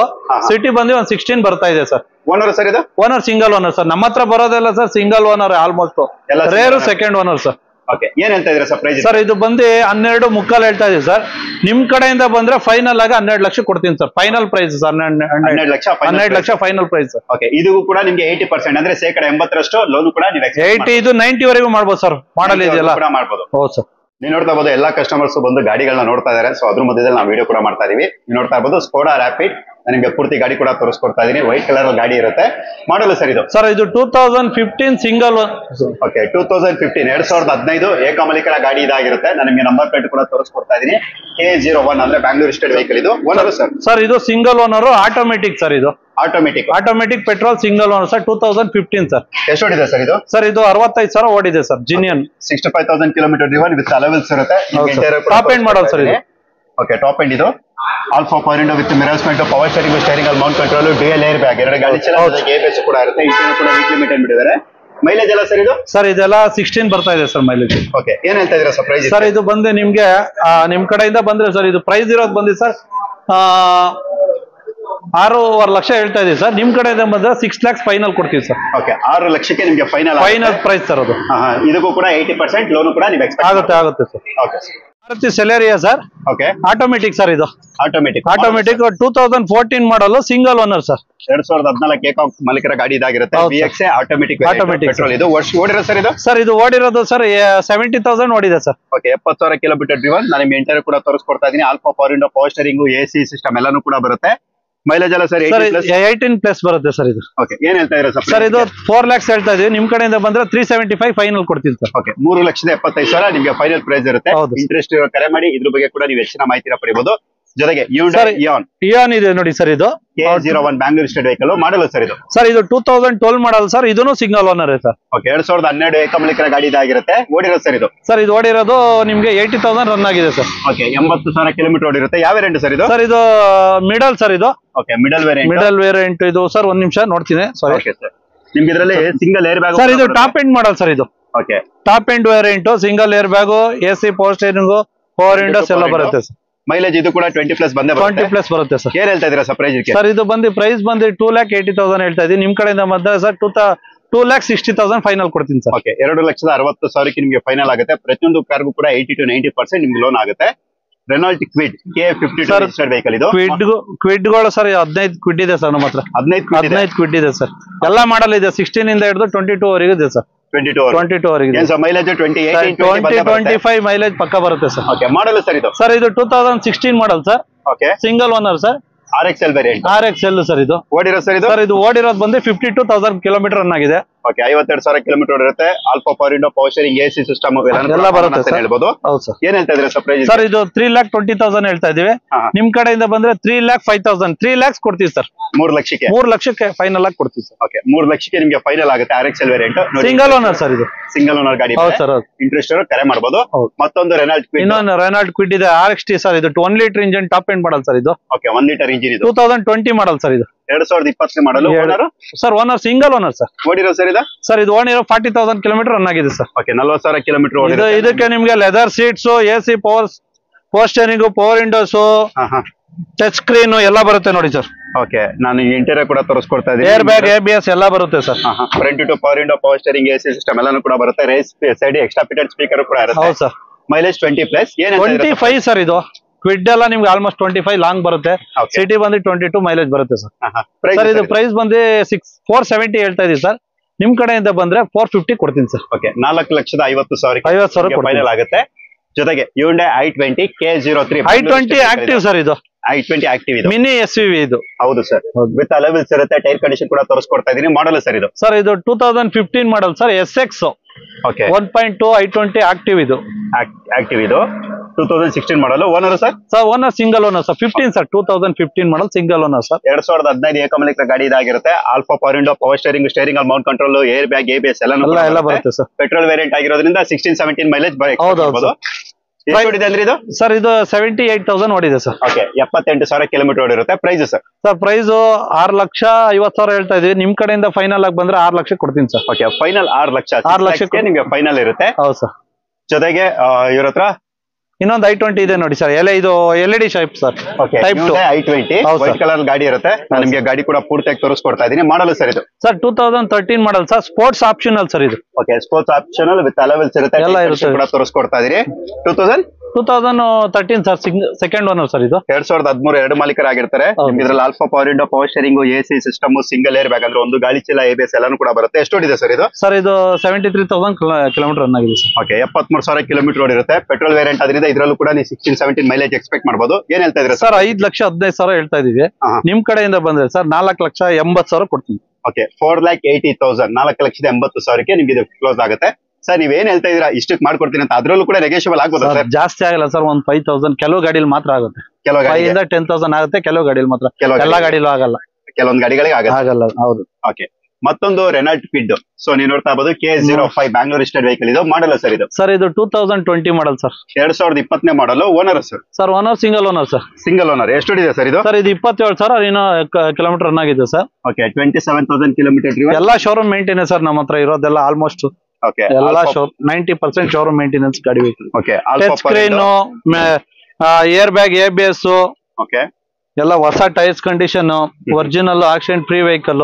ಸಿಟಿ ಬಂದು 16 ಬರ್ತಾ ಇದೆ ಸರ್. ಓನರ್ ಸರ್ ಇದು? Owner single owner sir. ನಮ್ಮ ಹತ್ರ ಬರೋದೆಲ್ಲ sir single owner almost. Rare second owner sir. Okay, ಏನ್ ಹೇಳ್ತಾ ಇದ್ದೀರಾ ಸರ್ ಪ್ರೈಸ್? ಸರ್ ಇದು ಬಂದು 12.25 ಹೇಳ್ತಾ ಇದೀವಿ ಸರ್. ನಿಮ್ ಕಡೆಯಿಂದ ಬಂದ್ರೆ ಫೈನಲ್ ಆಗಿ 12 ಲಕ್ಷ ಕೊಡ್ತೀನಿ ಸರ್. ಫೈನಲ್ ಪ್ರೈಸ್ ಸರ್ 12 ಲಕ್ಷ ಫೈನಲ್ ಪ್ರೈಸ್ ಸರ್. ಓಕೆ, ಇದು ಕೂಡ ನಿಮ್ಗೆ 80% ಅಂದ್ರೆ 80% ಲೋನ್ ಕೂಡ ನೀವು 80 ಇದು 90 ವರೆಗೂ ಮಾಡ್ಬೋದು ಸರ್. ಮಾಡಲ್ ಇದೆಯಲ್ಲ ಮಾಡ್ಬೋದು. ಹೌದು ಸರ್. ನೀವು ನೋಡ್ತಾ ಇರ್ಬೋದು ಎಲ್ಲಾ ಕಸ್ಟಮರ್ಸ್ ಬಂದು ಗಾಡಿಗಳನ್ನ ನೋಡ್ತಾ ಇದಾರೆ. ಸೊ ಅದ್ರ ಮಧ್ಯದಲ್ಲಿ ನಾವು ವಿಡಿಯೋ ಕೂಡ ಮಾಡ್ತಾ ಇದೀವಿ. ನೀವು ನೋಡ್ತಾ ಇರ್ಬೋದು ಸ್ಕೋಡಾ ರ್ಯಾಪಿಡ್ ನಿಮಗೆ ಪೂರ್ತಿ ಗಾಡಿ ಕೂಡ ತೋರಿಸ್ಕೊಡ್ತಾ ಇದೀನಿ. ವೈಟ್ ಕಲರ್ ಗಾಡಿ ಇರುತ್ತೆ. ಮಾಡಲ್ ಸರ್ ಇದು? ಸರ್ ಇದು 2015 ಸಿಂಗಲ್. ಓಕೆ 2015 2015 ಏಕಮಾಲಿಕರ ಗಾಡಿ ಇದಾಗಿರುತ್ತೆ. ನಾನು ನಿಮಗೆ ನಂಬರ್ ಪ್ಲೇಟ್ ಕೂಡ ತೋರಿಸ್ಕೊಡ್ತಾ ಇದೀನಿ. K01 ಅಂದ್ರೆ ಬ್ಯಾಂಗ್ಳೂರ್ ಸ್ಟೇಟ್ ವೆಹಿಕಲ್ ಇದು. Owner sir? ಸರ್ ಇದು ಸಿಂಗಲ್ ಓನರ್ ಆಟೋಮೆಟಿಕ್ ಸರ್. ಇದು automatic petrol single owner sir. 2015 sir. ಎಷ್ಟು ಓಡಿದೆ ಸರ್ ಇದು? ಸರ್ ಇದು 65,000 ಓಡಿದೆ sir. Genuine 65,000 kilometre driven with alloys ಇರುತ್ತೆ. ಟಾಪ್ ಎಂಡ್ ಮಾಡಲ್ ಸರ್ ಇದು. ಓಕೆ ಟಾಪ್ ಎಂಡ್ ಇದು. All four power window with mirror ಸ್ಮೆಂಟ್, power steering, steering mount control, dual air bag, ಎರಡು ಗಾಡಿ ABS ಕೂಡ ಇರುತ್ತೆ. ಇಂಜಿನ್ ಕೂಡ ವೀಕ್ಲಿ ಮೇಂಟೈನ್ ಮಾಡಿದ್ದಾರೆ. ಮೈಲೇಜ್ ಎಲ್ಲ ಸರ್ ಇದು? ಸರ್ ಇದೆಲ್ಲ 16 ಬರ್ತಾ ಇದೆ ಸರ್ ಮೈಲೇಜ್. ಓಕೆ ಏನ್ ಹೇಳ್ತಾ ಇದೀರಾ ಸರ್ ಪ್ರೈಸ್? ಸರ್ ಇದು ಬಂದು ನಿಮ್ಗೆ ನಿಮ್ ಕಡೆಯಿಂದ ಬಂದ್ರೆ ಸರ್ ಇದು ಪ್ರೈಸ್ ಇರೋದು ಬಂದಿ ಸರ್ 6.5 ಲಕ್ಷ ಹೇಳ್ತಾ ಇದೀವಿ ಸರ್. ನಿಮ್ ಕಡೆಯಿಂದ ಬಂದ್ರೆ 6 lakhs ಫೈನಲ್ ಕೊಡ್ತೀವಿ ಸರ್. ಓಕೆ 6 ಲಕ್ಷಕ್ಕೆ ನಿಮ್ಗೆ ಫೈನಲ್ ಪ್ರೈಸ್ ಸರ್ ಅದು. ಇದಕ್ಕೂ ಕೂಡ 80% ಲೋನ್ ಕೂಡ ನೀವು ಎಕ್ಸ್ಪೆಕ್ಟ್ ಆಗುತ್ತೆ sir. Okay Maruti Celerio sir. Okay automatic sir ಇದು. Automatic 2014 model single owner sir. 2014 ಏಕಮಾಲಿಕರ ಗಾಡಿ ಇದಾಗಿರುತ್ತೆ. VX ಆಟೋಮೆಟಿಕ್ ಪೆಟ್ರೋಲ್ ಇದು. ವರ್ಷ ಓಡಿರೋ ಸರ್ ಇದು? ಸರ್ ಇದು ಓಡಿರೋದು ಸರ್ 70,000 ಓಡಿದೆ ಸರ್. Okay 70,000 kilometre driven. ನಾನು ನಿಮ್ಗೆ ಇಂಟೀರಿಯರ್ ಕೂಡ ತೋರಿಸ್ಕೊಡ್ತಾ ಇದೀನಿ. Alpha power window, power steering, AC system ಎಲ್ಲಾನು ಕೂಡ ಬರುತ್ತೆ. ಮೈಲೇಜ್ ಎಲ್ಲ ಸರ್ 18+ ಬರುತ್ತೆ ಸರ್ ಇದು. ಓಕೆ ಏನ್ ಹೇಳ್ತಾ ಇದೀರಾ ಸರ್? ಸರ್ ಇದು 4 lakhs ಹೇಳ್ತಾ ಇದೀವಿ. ನಿಮ್ ಕಡೆಯಿಂದ ಬಂದ್ರೆ 375 ಫೈನಲ್ ಕೊಡ್ತೀವಿ ಸರ್. ಓಕೆ 3,75,000 ನಿಮ್ಗೆ ಫೈನಲ್ ಪ್ರೈಸ್ ಇರುತ್ತೆ. ಇಂಟ್ರೆಸ್ಟ್ ಕರೆ ಮಾಡಿ ಇದ್ರ ಬಗ್ಗೆ ಕೂಡ ನೀವು ಹೆಚ್ಚಿನ ಮಾಹಿತಿನ ಪಡಿಬಹುದು. ಜೊತೆಗೆ ಇಯಾನ್ ಇದೆ ನೋಡಿ ಸರ್. ಇದು K01 ಬ್ಯಾಂಗ್ಳೂರ್ ಸ್ಟೇಟ್ ವೆಹಿಕಲ್. ಮಾಡಲ್ ಸರ್ ಇದು? ಸರ್ ಇದು 2012 ಮಾಡಲ್ ಸರ್. ಇದನ್ನು ಸಿಂಗಲ್ ಓನರ್ ಸರ್. ಓಕೆ 2012 ಏಕಮಾಲಿಕರ ಗಾಡಿ ಇದಾಗಿರುತ್ತೆ. ಓಡಿರೋದು ಸರ್ ಇದು? ಸರ್ ಇದು ಓಡಿರೋದು ನಿಮ್ಗೆ 80,000 ರನ್ ಆಗಿದೆ ಸರ್. Okay 80,000 kilometre ಓಡಿರುತ್ತೆ. ಯಾವ ವೇರಿಯಂಟ್ ಸರ್ ಇದು? ಸರ್ ಇದು ಮಿಡಲ್ ಸರ್ ಇದು. ಓಕೆ ಮಿಡಲ್ ವೇರಿಯಂಟ್ ಇದು ಸರ್. ಒಂದ್ ನಿಮಿಷ ನೋಡ್ತೀನಿ. Sorry sir. ನಿಮ್ಗೆ ಇದರಲ್ಲಿ ಸಿಂಗಲ್ ಏರ್ ಬ್ಯಾಗ್ ಸರ್. ಇದು ಟಾಪ್ ಎಂಡ್ ಮಾಡಲ್ ಸರ್ ಇದು. Okay top end variant, single air bag, AC power steering, power windows ಎಲ್ಲ ಬರುತ್ತೆ ಸರ್. ಮೈಲೇಜ್ ಇದು ಕೂಡ 20+ ಬಂದೇ ಬರುತ್ತೆ. 20+ ಬರುತ್ತೆ ಸರ್. ಏನ್ ಹೇಳ್ತಾ ಇದೀರಾ ಸರ್ ಪ್ರೈಸ್? ಸರ್ ಇದು ಬಂದು ಪ್ರೈಸ್ ಬಂದು 2,80,000 ಹೇಳ್ತಾ ಇದೀನಿ. ನಿಮ್ ಕಡೆಯಿಂದ ಬಂದ್ರೆ ಸರ್ 2,60,000 ಫೈನಲ್ ಕೊಡ್ತೀನಿ ಸರ್. ಓಕೆ 2,60,000 ನಿಮ್ಗೆ ಫೈನಲ್ ಆಗುತ್ತೆ. ಪ್ರತಿಯೊಂದು ಕಾರ್ಗೂ ಕೂಡ 80 to 90% ನಿಮ್ಗೆ ಲೋನ್ ಆಗುತ್ತೆ. ರೆನಾಲ್ಟ್ ಕ್ವಿಡ್ K52 ವೆಹಿಕಲ್ ಇದು. ಕ್ವಿಡ್ಗಳು ಸರ್ 15 ಕ್ವಿಡ್ ಇದೆ ಸರ್ ನಮ್ಮ ಹತ್ರ. 15 ಕ್ವಿಡ್ ಇದೆ ಸರ್. ಎಲ್ಲ ಮಾಡಲ್ ಇದೆ. 16 ಇಂದ ಹಿಡಿದು 22 ವರೆಗೂ ಇದೆ ಸರ್. 22 ವರೆಗೆ ಮೈಲೇಜ್ 25 ಮೈಲೇಜ್ ಪಕ್ಕ ಬರುತ್ತೆ ಸರ್. ಓಕೆ ಮಾಡಲ್ ಸರ್ ಇದು? ಸರ್ ಇದು 2016 model sir. Okay single owner sir. RXL variant. RXL sir ಇದು. ಓಡಿರೋ ಸರ್ ಇದು? ಸರ್ ಇದು ಓಡಿರೋದು ಬಂದು 52,000 ಕಿಲೋಮೀಟರ್ ರನ್ ಆಗಿದೆ. ಓಕೆ 52,000 ಕಿಲೋಮೀಟರ್ ಓಡಿರುತ್ತೆ. Alpha power window, power steering, AC system ಎಲ್ಲ ಬರುತ್ತೆ ಸರ್ ಹೇಳ್ಬೋದು. ಹೌದು ಸರ್. ಏನ್ ಹೇಳ್ತಾ ಇದ್ದೀರಾ ಸರ್ ಪ್ರೈಸ್? ಸರ್ ಇದು 3,20,000 ಹೇಳ್ತಾ ಇದೀವಿ. ನಿಮ್ ಕಡೆಯಿಂದ ಬಂದ್ರೆ 3,05,000 3 lakhs ಕೊಡ್ತೀವಿ ಸರ್. 3 ಲಕ್ಷಕ್ಕೆ ಫೈನಲ್ ಆಗಿ ಕೊಡ್ತೀವಿ ಸರ್. ಓಕೆ 3 ಲಕ್ಷಕ್ಕೆ ನಿಮ್ಗೆ ಫೈನಲ್ ಆಗುತ್ತೆ. RXL variant single owner sir ಇದು. ಸಿಂಗಲ್ ಓನರ್ ಗಾಡಿ. ಹೌದು ಸರ್. ಇಂಟ್ರೆಸ್ಟ್ ಕರೆ ಮಾಡಬಹುದು. ಮತ್ತೊಂದು ರೆನಾಲ್ಟ್ ಕ್ವಿಡ್. ಇನ್ನೊಂದು ರೆನಾಲ್ಟ್ ಕ್ವಿಡ್ ಇದೆ RXT ಸರ್. ಇದು 1 litre engine top end model sir ಇದು. ಓಕೆ 1 ಲೀಟರ್ ಇಂಜಿನ್ ಇದು. 2020 ಮಾಡಲ್ ಸರ್ ಇದು. 2020 model. Owner sir? Owner single owner sir. ಓಡಿರೋ ಸರ್ ಇದು? ಸರ್ ಇದು ಓಡಿರೋ 40,000 ಕಿಲೋಮೀಟರ್ ರನ್ ಆಗಿದೆ ಸರ್. ಓಕೆ 40,000 ಕಿಲೋಮೀಟರ್ ಓಡಿದೆ. ಇದಕ್ಕೆ ನಿಮ್ಗೆ leather seats, AC power steering, power Windows, touch screen ಎಲ್ಲ ಬರುತ್ತೆ ನೋಡಿ ಸರ್. ಓಕೆ ನಾನು ಇಂಟೀರಿಯರ್ ಕೂಡ ತೋರಿಸ್ಕೊಡ್ತಾ ಇದ್ದೀನಿ. ಏರ್ ಬ್ಯಾಗ್, ABS ಎಲ್ಲ ಬರುತ್ತೆ sir. Front two power window, power steering, AC system ಎಲ್ಲಾನು ಕೂಡ ಬರುತ್ತೆ. ರೇಸ್ ಸೈಡ್ ಎಕ್ಸ್ಟ್ರಾ ಫಿಟೆಡ್ ಸ್ಪೀಕರ್ ಕೂಡ ಇರುತ್ತೆ. ಹೌದು ಸರ್. ಮೈಲೇಜ್ 20+. ಏನು 25 ಸರ್ ಇದು. ಕ್ವಿಡ್ ಎಲ್ಲ ನಿಮ್ಗೆ ಆಲ್ಮೋಸ್ಟ್ 25 ಲಾಂಗ್ ಬರುತ್ತೆ. ಸಿಟಿ ಬಂದು 22 ಮೈಲೇಜ್ ಬರುತ್ತೆ ಸರ್. ಸರ್ ಇದು ಪ್ರೈಸ್ ಬಂದು 470 ಹೇಳ್ತಾ ಇದೀವಿ ಸರ್. ನಿಮ್ ಕಡೆಯಿಂದ ಬಂದ್ರೆ 450 ಕೊಡ್ತೀನಿ ಸರ್. ಓಕೆ 4,50,000 ಫೈನಲ್ ಆಗುತ್ತೆ. ಜೊತೆಗೆ Hyundai i20 K03 i20 active sir ಇದು. i20 ಆಕ್ಟಿವ್ ಇದು. ಮಿನಿ SUV ಇದು. ಹೌದು ಸರ್. ವಿತ್ ಅಲವೆನ್ಸ್ ಇರುತ್ತೆ. ಟೈರ್ ಕಂಡೀಷನ್ ಕೂಡ ತೋರಿಸ್ಕೊಡ್ತಾ ಇದೀನಿ. ಮಾಡಲ್ ಸರ್ ಇದು? ಸರ್ ಇದು 2015 model sir. SX. Okay 1.2 i20 active ಇದು. ಆಕ್ಟಿವ್ ಇದು 2016 model. Owner sir? Sir owner single owner sir. 15 sir. 2015 model single owner sir. 2015 ಏಕಮಾಲಿಕರ ಗಾಡಿ ಇದಾಗಿರುತ್ತೆ. Alpha power window, power steering, steering mount control, air bag, ABS ಎಲ್ಲ ಬರುತ್ತೆ sir. Petrol variant ಆಗಿರೋದ್ರಿಂದ 16-17 mileage ಬರುತ್ತೆ. ಎಷ್ಟು ಓಡಿದೆ ಅಂದ್ರೆ ಇದು? ಸರ್ ಇದು 78,000 ಓಡಿದೆ ಸರ್. ಓಕೆ 78,000 ಕಿಲೋಮೀಟರ್ ಓಡಿರುತ್ತೆ. Price sir? ಸರ್ ಪ್ರೈಸ್ 6,50,000 ಹೇಳ್ತಾ ಇದೀವಿ. ನಿಮ್ ಕಡೆಯಿಂದ ಫೈನಲ್ ಆಗಿ ಬಂದ್ರೆ 6 ಲಕ್ಷ ಕೊಡ್ತೀನಿ ಸರ್. ಓಕೆ ಫೈನಲ್ 6 ಲಕ್ಷಕ್ಕೆ ನಿಮ್ಗೆ ಫೈನಲ್ ಇರುತ್ತೆ. ಹೌದು ಸರ್. ಜೊತೆಗೆ ಇವ್ರ ಹತ್ರ ಇನ್ನೊಂದು i20 ಇದೆ ನೋಡಿ ಸರ್. ಇದು LED shape sir. Type 2 i20 white colour ಗಾಡಿ ಇರುತ್ತೆ. ನಾನು ನಿಮಗೆ ಗಾಡಿ ಕೂಡ ಪೂರ್ತಿಯಾಗಿ ತೋರಿಸ್ಕೊಡ್ತಾ ಇದೀನಿ. ಮಾಡಲ್ ಸರ್ ಇದು? Sir 2013 model sir. Sports optional sir ಇದು. Okay sports optional with alloys ಇರುತ್ತೆ. ಎಲ್ಲ ಇರುತ್ತೆ ಕೂಡ ತೋರಿಸ್ಕೊಡ್ತಾ ಇದೀನಿ. 2013 ಸರ್, ಸೆಕೆಂಡ್ ಓನರ್ ಸರ್ ಇದು. 2013 ಎರಡು ಮಾಲೀಕರಾಗಿರ್ತಾರೆ. ಇದ್ರಲ್ಲಿ alpha power window, power steering, AC system, single air bag ಅಂದ್ರೆ ಒಂದು ಗಾಳಿ ಚೀಲ, ABS ಎಲ್ಲಾನು ಕೂಡ ಬರುತ್ತೆ. ಎಷ್ಟು ಓಡಿದೆ ಸರ್ ಇದು? ಸರ್ ಇದು 73,000 ಕಿಲೋಮೀಟರ್ ರನ್ ಆಗಿದೆ ಸರ್. ಓಕೆ, 73,000 ಕಿಲೋಮೀಟರ್ ಓಡಿರುತ್ತೆ. ಪೆಟ್ರೋಲ್ ವೇರಿಯಂಟ್ ಆದ್ರಿಂದ ಇದ್ರಲ್ಲೂ ಕೂಡ ನೀವು 16-17 ಮೈಲೇಜ್ ಎಕ್ಸ್ಪೆಕ್ಟ್ ಮಾಡಬಹುದು. ಏನ್ ಹೇಳ್ತಾ ಇದ್ರೆ ಸರ್? 5,15,000 ಹೇಳ್ತಾ ಇದೀವಿ. ನಿಮ್ ಕಡೆಯಿಂದ ಬಂದ್ರೆ ಸರ್ 4,80,000 ಕೊಡ್ತೀನಿ. ಓಕೆ, 4,80,000, 4,80,000ಕ್ಕೆ ನಿಮ್ಗೆ ಇದು ಕ್ಲೋಸ್ ಆಗುತ್ತೆ. ಸರ್ ನೀವ್ ಏನ್ ಹೇಳ್ತಾ ಇದೀರಾ, ಇಷ್ಟಕ್ಕೆ ಮಾಡ್ಕೊಡ್ತೀನಿ ಅಂತ, ಅದ್ರಲ್ಲೂ ಕೂಡ ನೆಗೋಷಿಯಬಲ್ ಆಗ್ಬೋದು ಸರ್? ಜಾಸ್ತಿ ಆಗಲ್ಲ ಸರ್, ಒಂದ್ 5,000 ಕೆಲವು ಗಾಡಿಲಿ ಮಾತ್ರ ಆಗುತ್ತೆ. ಕೆಲವು 5,000 ಇಂದ 10,000 ಆಗುತ್ತೆ, ಕೆಲವು ಗಾಡಿಲಿ ಮಾತ್ರ. ಎಲ್ಲಾ ಗಾಡಿಲೂ ಆಗಲ್ಲ, ಕೆಲವೊಂದು ಗಾಡಿಗಳಿಗೆ ಆಗಲ್ಲ. ಹೌದು. ಓಕೆ, ಮತ್ತೊಂದು ರೆನಾಲ್ಟ್ ಕ್ವಿಡ್. ಸೊ ನೀವು ನೋಡ್ತಾ ಇರಬಹುದು K05 ಬ್ಯಾಂಗ್ಳೂರ್ ರಿಜಿಸ್ಟರ್ಡ್ ವೆಹಿಕಲ್. ಇದು ಮಾಡಲ್ ಸರ್ ಇದು? ಸರ್ ಇದು 2020 model sir. 2020 model. Owner sir? Sir owner single owner sir. Single owner. ಎಷ್ಟು ಇದೆ ಸರ್ ಇದು? ಸರ್ ಇದು 27,000 ಕಿಲೋಮೀಟರ್ ರನ್ ಆಗಿದೆ ಸರ್. Okay, 27,000 kilometre. ಎಲ್ಲಾ ಶೋರೂಮ್ ಮೇಂಟೆನೆನ್ಸ್ ಸರ್ ನಮ್ಮ ಹತ್ರ ಇರೋದೆಲ್ಲ ಆಲ್ಮೋಸ್ಟ್. ಓಕೆ, ಎಲ್ಲ 90% ಶೋರೂಮ್ ಮೇಂಟೆನೆನ್ಸ್ ಗಾಡಿ vehicle. Okay, touch screen, air bag, ABS, okay, ಎಲ್ಲ ಹೊಸ tyres condition, original accident free vehicle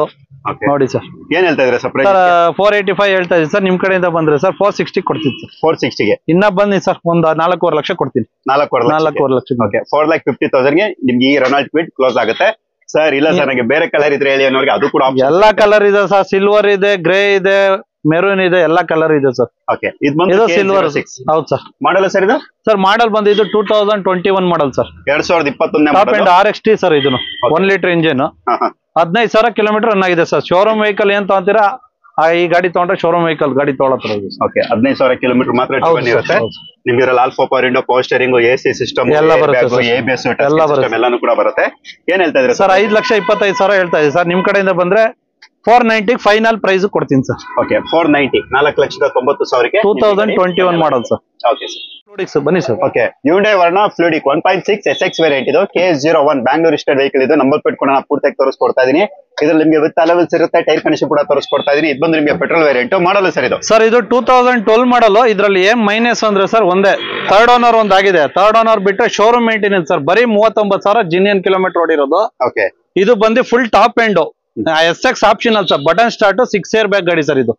ನೋಡಿ ಸರ್. ಏನ್ ಹೇಳ್ತಾ ಇದ್ರೆ ಸರ್? 485 ಹೇಳ್ತಾ ಇದ್ದೀವಿ ಸರ್. ನಿಮ್ ಕಡೆಯಿಂದ ಬಂದ್ರೆ ಸರ್ 460 ಕೊಡ್ತೀನಿ ಸರ್. 460ಗೆ ಇನ್ನ ಬನ್ನಿ ಸರ್, ಒಂದು 4.5 ಲಕ್ಷ ಕೊಡ್ತೀನಿ. 4.5 ಲಕ್ಷ. ಓಕೆ, 4,50,000ಗೆ ನಿಮ್ಗೆ ಈ ರೆನಾಲ್ಟ್ ಕ್ವಿಡ್ ಕ್ಲೋಸ್ ಆಗುತ್ತೆ. ಸರ್ ಇಲ್ಲ ಸರ್, ನನಗೆ ಬೇರೆ ಕಲರ್ ಇದ್ರೆ ಹೇಳಿ ಅನ್ನೋರಿಗೆ ಅದು ಕೂಡ ಎಲ್ಲಾ ಕಲರ್ ಇದೆ ಸರ್. ಸಿಲ್ವರ್ ಇದೆ, ಗ್ರೇ ಇದೆ, ಮೆರೂನ್ ಇದೆ, ಎಲ್ಲಾ ಕಲರ್ ಇದೆ ಸರ್. ಓಕೆ, ಇದು ಸಿಲ್ವರ್. ಹೌದು ಸರ್. ಮಾಡಲ್ ಸರ್ ಇದು? ಸರ್ ಮಾಡಲ್ ಬಂದು ಇದು 2021 model sir. 2021 top and RXT sir. ಇದನ್ನು 1 ಲೀಟರ್ ಇಂಜಿನ್, 15,000 ಕಿಲೋಮೀಟರ್ ರನ್ ಆಗಿದೆ ಸರ್. ಶೋರೂಮ್ ವೆಹಿಕಲ್ ಏನ್ ತಗೊಂತೀರಾ ಈ ಗಾಡಿ ತಗೊಂಡ್ರೆ ಶೋರೂಮ್ ವೆಹಿಕಲ್ ಗಾಡಿ ತೊಗೊಳತ್ರ. ಓಕೆ, 15,000 ಕಿಲೋಮೀಟರ್ ಮಾತ್ರ ಇರುತ್ತೆ. ನಿಮ್ಗೆ alpha power window, power steering, AC system ಎಲ್ಲ ಬರುತ್ತೆ, ABS ಎಲ್ಲಾನು ಕೂಡ ಬರುತ್ತೆ. ಏನ್ ಹೇಳ್ತಾ ಇದ್ರೆ ಸರ್? 5,25,000 ಹೇಳ್ತಾ ಇದೆ ಸರ್. ನಿಮ್ ಕಡೆಯಿಂದ ಬಂದ್ರೆ 490 ಫೈನಲ್ ಪ್ರೈಸ್ ಕೊಡ್ತೀನಿ ಸರ್. ಓಕೆ, 490, 4,90,000ಕ್ಕೆ 2021 ಮಾಡಲ್ ಸರ್. ಓಕೆ ಸರ್, ಬನ್ನಿ sir. Okay, Hyundai Verna Fluidic 1.6 SX variant. ಇದು K01 ಬ್ಯಾಂಗ್ಳೂರ್ ರಿಜಿಸ್ಟರ್ಡ್ ವೆಹಿಕಲ್. ಇದು ನಂಬರ್ ಪ್ಲೇಟ್ ಕೂಡ ನಾನು ಪೂರ್ತಿಯಾಗಿ ತೋರಿಸ್ಕೊಡ್ತಾ ಇದೀನಿ. ಇದ್ರಲ್ಲಿ ನಿಮಗೆ ವಿತ್ ಅಲವೆನ್ಸ್ ಇರುತ್ತೆ, ಟೈರ್ ಕಂಡೀಷನ್ ಕೂಡ ತೋರಿಸ್ಕೊಡ್ತಾ ಇದೀನಿ. ಇದು ಬಂದು ನಿಮಗೆ ಪೆಟ್ರೋಲ್ ವೇರಿಯಂಟ್. ಮಾಡಲ್ ಸರ್ ಇದು? ಸರ್ ಇದು 2012 ಮಾಡಲ್. ಇದ್ರಲ್ಲಿ ಏನ್ ಮೈನಸ್ ಅಂದ್ರೆ ಸರ್ ಒಂದೇ, ಥರ್ಡ್ ಓನರ್ ಒಂದಾಗಿದೆ. ಥರ್ಡ್ ಓನರ್ ಬಿಟ್ಟರೆ ಶೋರೂಮ್ ಮೇಂಟೆನೆನ್ಸ್ ಸರ್. ಬರೀ 39,000 ಜಿನಿಯನ್ ಕಿಲೋಮೀಟರ್ ಓಡಿರೋದು. ಓಕೆ, ಇದು ಬಂದು full top end SX optional sir. Button start, 6 air bag ಗಾಡಿ ಸರ್ ಇದು.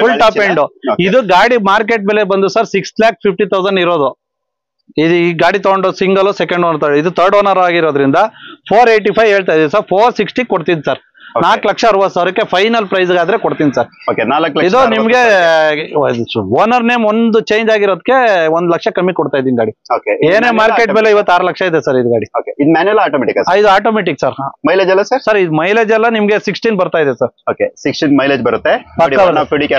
Full top end. ಇದು ಗಾಡಿ ಮಾರ್ಕೆಟ್ ಬೆಲೆ ಬಂದು ಸರ್ 6,50,000 ಇರೋದು. ಇದು ಈ ಗಾಡಿ ತಗೊಂಡು ಸಿಂಗಲ್ ಸೆಕೆಂಡ್ ಓನರ್. ಇದು ಥರ್ಡ್ ಓನರ್ ಆಗಿರೋದ್ರಿಂದ 485 ಹೇಳ್ತಾ ಇದೀವಿ ಸರ್. 460 ಕೊಡ್ತೀನಿ ಸರ್. 4,60,000ಕ್ಕೆ ಫೈನಲ್ ಪ್ರೈಸ್ ಆದ್ರೆ ಕೊಡ್ತೀನಿ ಸರ್. ಇದು ನಿಮ್ಗೆ ಓನರ್ ನೇಮ್ ಒಂದು ಚೇಂಜ್ ಆಗಿರೋದಕ್ಕೆ 1 ಲಕ್ಷ ಕಮ್ಮಿ ಕೊಡ್ತಾ ಇದ್ದೀನಿ ಗಾಡಿ. ಏನೇ ಮಾರ್ಕೆಟ್ ಬೆಲೆ ಇವತ್ತು 6 ಲಕ್ಷ ಇದೆ ಸರ್ ಇದು ಗಾಡಿ. ಇದು ಮ್ಯಾನ್ಯುಯಲ್ ಆಟೋಮೆಟಿಕ್? ಇದು ಆಟೋಮೆಟಿಕ್ ಸರ್. ಮೈಲೇಜ್ ಎಲ್ಲ ಸರ್? ಸರ್ ಇದು ಮೈಲೇಜ್ ಎಲ್ಲ ನಿಮ್ಗೆ 16 ಬರ್ತಾ ಇದೆ ಸರ್. ಓಕೆ, 16 ಮೈಲೇಜ್ ಬರುತ್ತೆ.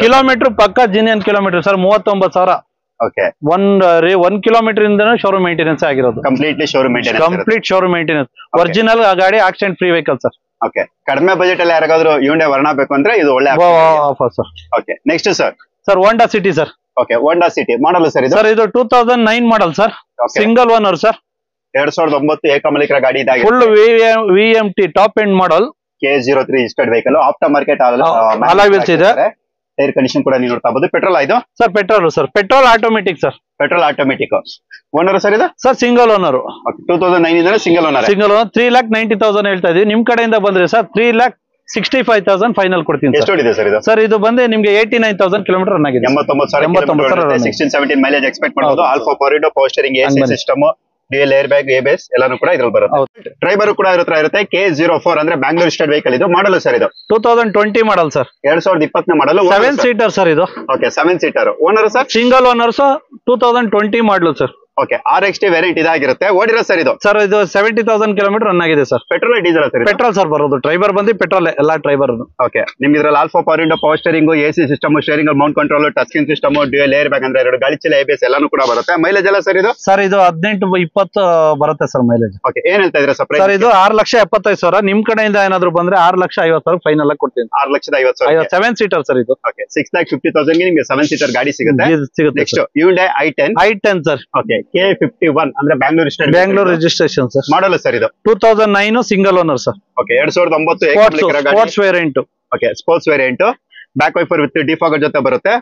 ಕಿಲೋಮೀಟರ್ ಪಕ್ಕ ಜಿನಿಯನ್ ಕಿಲೋಮೀಟರ್ ಸರ್. 39,000. ಓಕೆ, 1 ಕಿಲೋಮೀಟರ್ ಇಂದ ಶೋರೂಮ್ ಮೇಂಟೆನೆನ್ಸ್ ಆಗಿರೋದು. Complete showroom maintenance. ಒರಿಜಿನಲ್ ಗಾಡಿ accident free vehicle sir. Okay, ಕಡಿಮೆ ಬಜೆಟ್ ಅಲ್ಲಿ ಯಾರಿಗಾದ್ರೂ ಹ್ಯುಂಡೈ ವರ್ನಾ ಬೇಕು ಅಂದ್ರೆ ಇದು ಒಳ್ಳೆ offer sir. Okay, next sir? Sir Honda City sir. Okay, Honda city ಮಾಡಲ್ ಸರ್ ಇದು? ಸರ್ ಇದು 2009 model sir. Single owner sir. 2009 ಏಕಮಾಲಿಕರ ಗಾಡಿ ಇದಾಗಿದೆ. Full VMT top end model. K03 registered vehicle. After market alloy wheels ಇದೆ. Tyre condition ಕೂಡ ನೀವು ನೋಡ್ತಾ ಇರಬಹುದು. ಪೆಟ್ರೋಲ್ ಇದು sir? Petrol sir. Petrol automatic sir. Petrol automatic. Owner sir ಇದು? Sir single owner. 2009 ಇಂದ ಸಿಂಗಲ್ ಓನರ್. 3,90,000 ಹೇಳ್ತಾ ಇದೀವಿ. ನಿಮ್ ಕಡೆಯಿಂದ ಬಂದ್ರೆ ಸರ್ 3,65,000 ಫೈನಲ್ ಕೊಡ್ತೀನಿ. ಎಷ್ಟು ಹೊಡಿದೆ ಸರ್ ಇದು? ಸರ್ ಇದು ಬಂದು ನಿಮ್ಗೆ 89,000 ಕಿಲೋಮೀಟರ್ ರನ್ ಆಗಿದೆ. 89,000 16-17 ಮೈಲೇಜ್ ಎಕ್ಸ್ಪೆಕ್ಟ್ ಮಾಡಬಹುದು. Alpha power window, power steering, AC system, dual air bag, ABS ಎಲ್ಲಾನು ಕೂಡ ಇದ್ರಲ್ಲಿ ಬರುತ್ತೆ. ಡ್ರೈವರ್ ಕೂಡ ಇರುತ್ತೆ. K04 ಅಂದ್ರೆ ಬ್ಯಾಂಗ್ಳೂರ್ ರಿಜಿಸ್ಟರ್ಡ್ ವೆಹಿಕಲ್. ಇದು ಮಾಡಲ್ ಸರ್ ಇದು? 2020 ಮಾಡಲ್ ಸರ್. 2020 ಮಾಡಲ್. 7 ಸೀಟರ್ ಸರ್ ಇದು. Okay, 7 seater. Owner sir? Single owner sir. 2020 model sir. Okay, RXT variant ಇದಾಗಿರುತ್ತೆ. ಓಡಿರೋ ಸರ್ ಇದು? ಸರ್ ಇದು 70,000 ಕಿಲೋಮೀಟರ್ ರನ್ ಆಗಿದೆ sir. Petrol diesel sir? Petrol sir ಬರೋದು. ಡ್ರೈವರ್ ಬಂದು ಪೆಟ್ರೋಲ್ ಎಲ್ಲ ಡ್ರೈವರ್. ಓಕೆ, ನಿಮ್ಗೆ ಇದ್ರಲ್ಲಿ alpha power window, power steering, AC system, steering Mount control, touch screen system, dual air bag ಅಂದ್ರೆ 2 ಗಾಳಿ ಚೀಲ, ABS ಎಲ್ಲಾನು ಕೂಡ ಬರುತ್ತೆ. ಮೈಲೇಜ್ ಎಲ್ಲ ಸರ್ ಇದು? ಸರ್ ಇದು 18-20 ಬರುತ್ತೆ ಸರ್ ಮೈಲೇಜ್. ಓಕೆ, ಏನ್ ಹೇಳ್ತಾ ಇದ್ರೆ ಸರ್ ಇದು? 6,75,000. ನಿಮ್ ಕಡೆಯಿಂದ ಏನಾದ್ರು ಬಂದ್ರೆ 6,50,000 ಫೈನಲ್ ಆಗಿ ಕೊಡ್ತೀನಿ. 6,50,000. 7 ಸೀಟರ್ ಸರ್ ಇದು. ಓಕೆ, 6,50,000 ನಿಮ್ಗೆ 7 ಸೀಟರ್ ಗಾಡಿ ಸಿಗುತ್ತೆ. Next Hyundai i10 sir. Okay, K51 ಅಂದ್ರೆ ಬ್ಯಾಂಗ್ಳೂರ್ ರಿಜಿಸ್ಟ್ರೇಷನ್ ಸರ್. ಮಾಡಲ್ ಸರ್ ಇದು? 2009 single owner sir. Okay, 2009 sports variant. Okay, sports variant. Back wiper with defogger ಜೊತೆ ಬರುತ್ತೆ.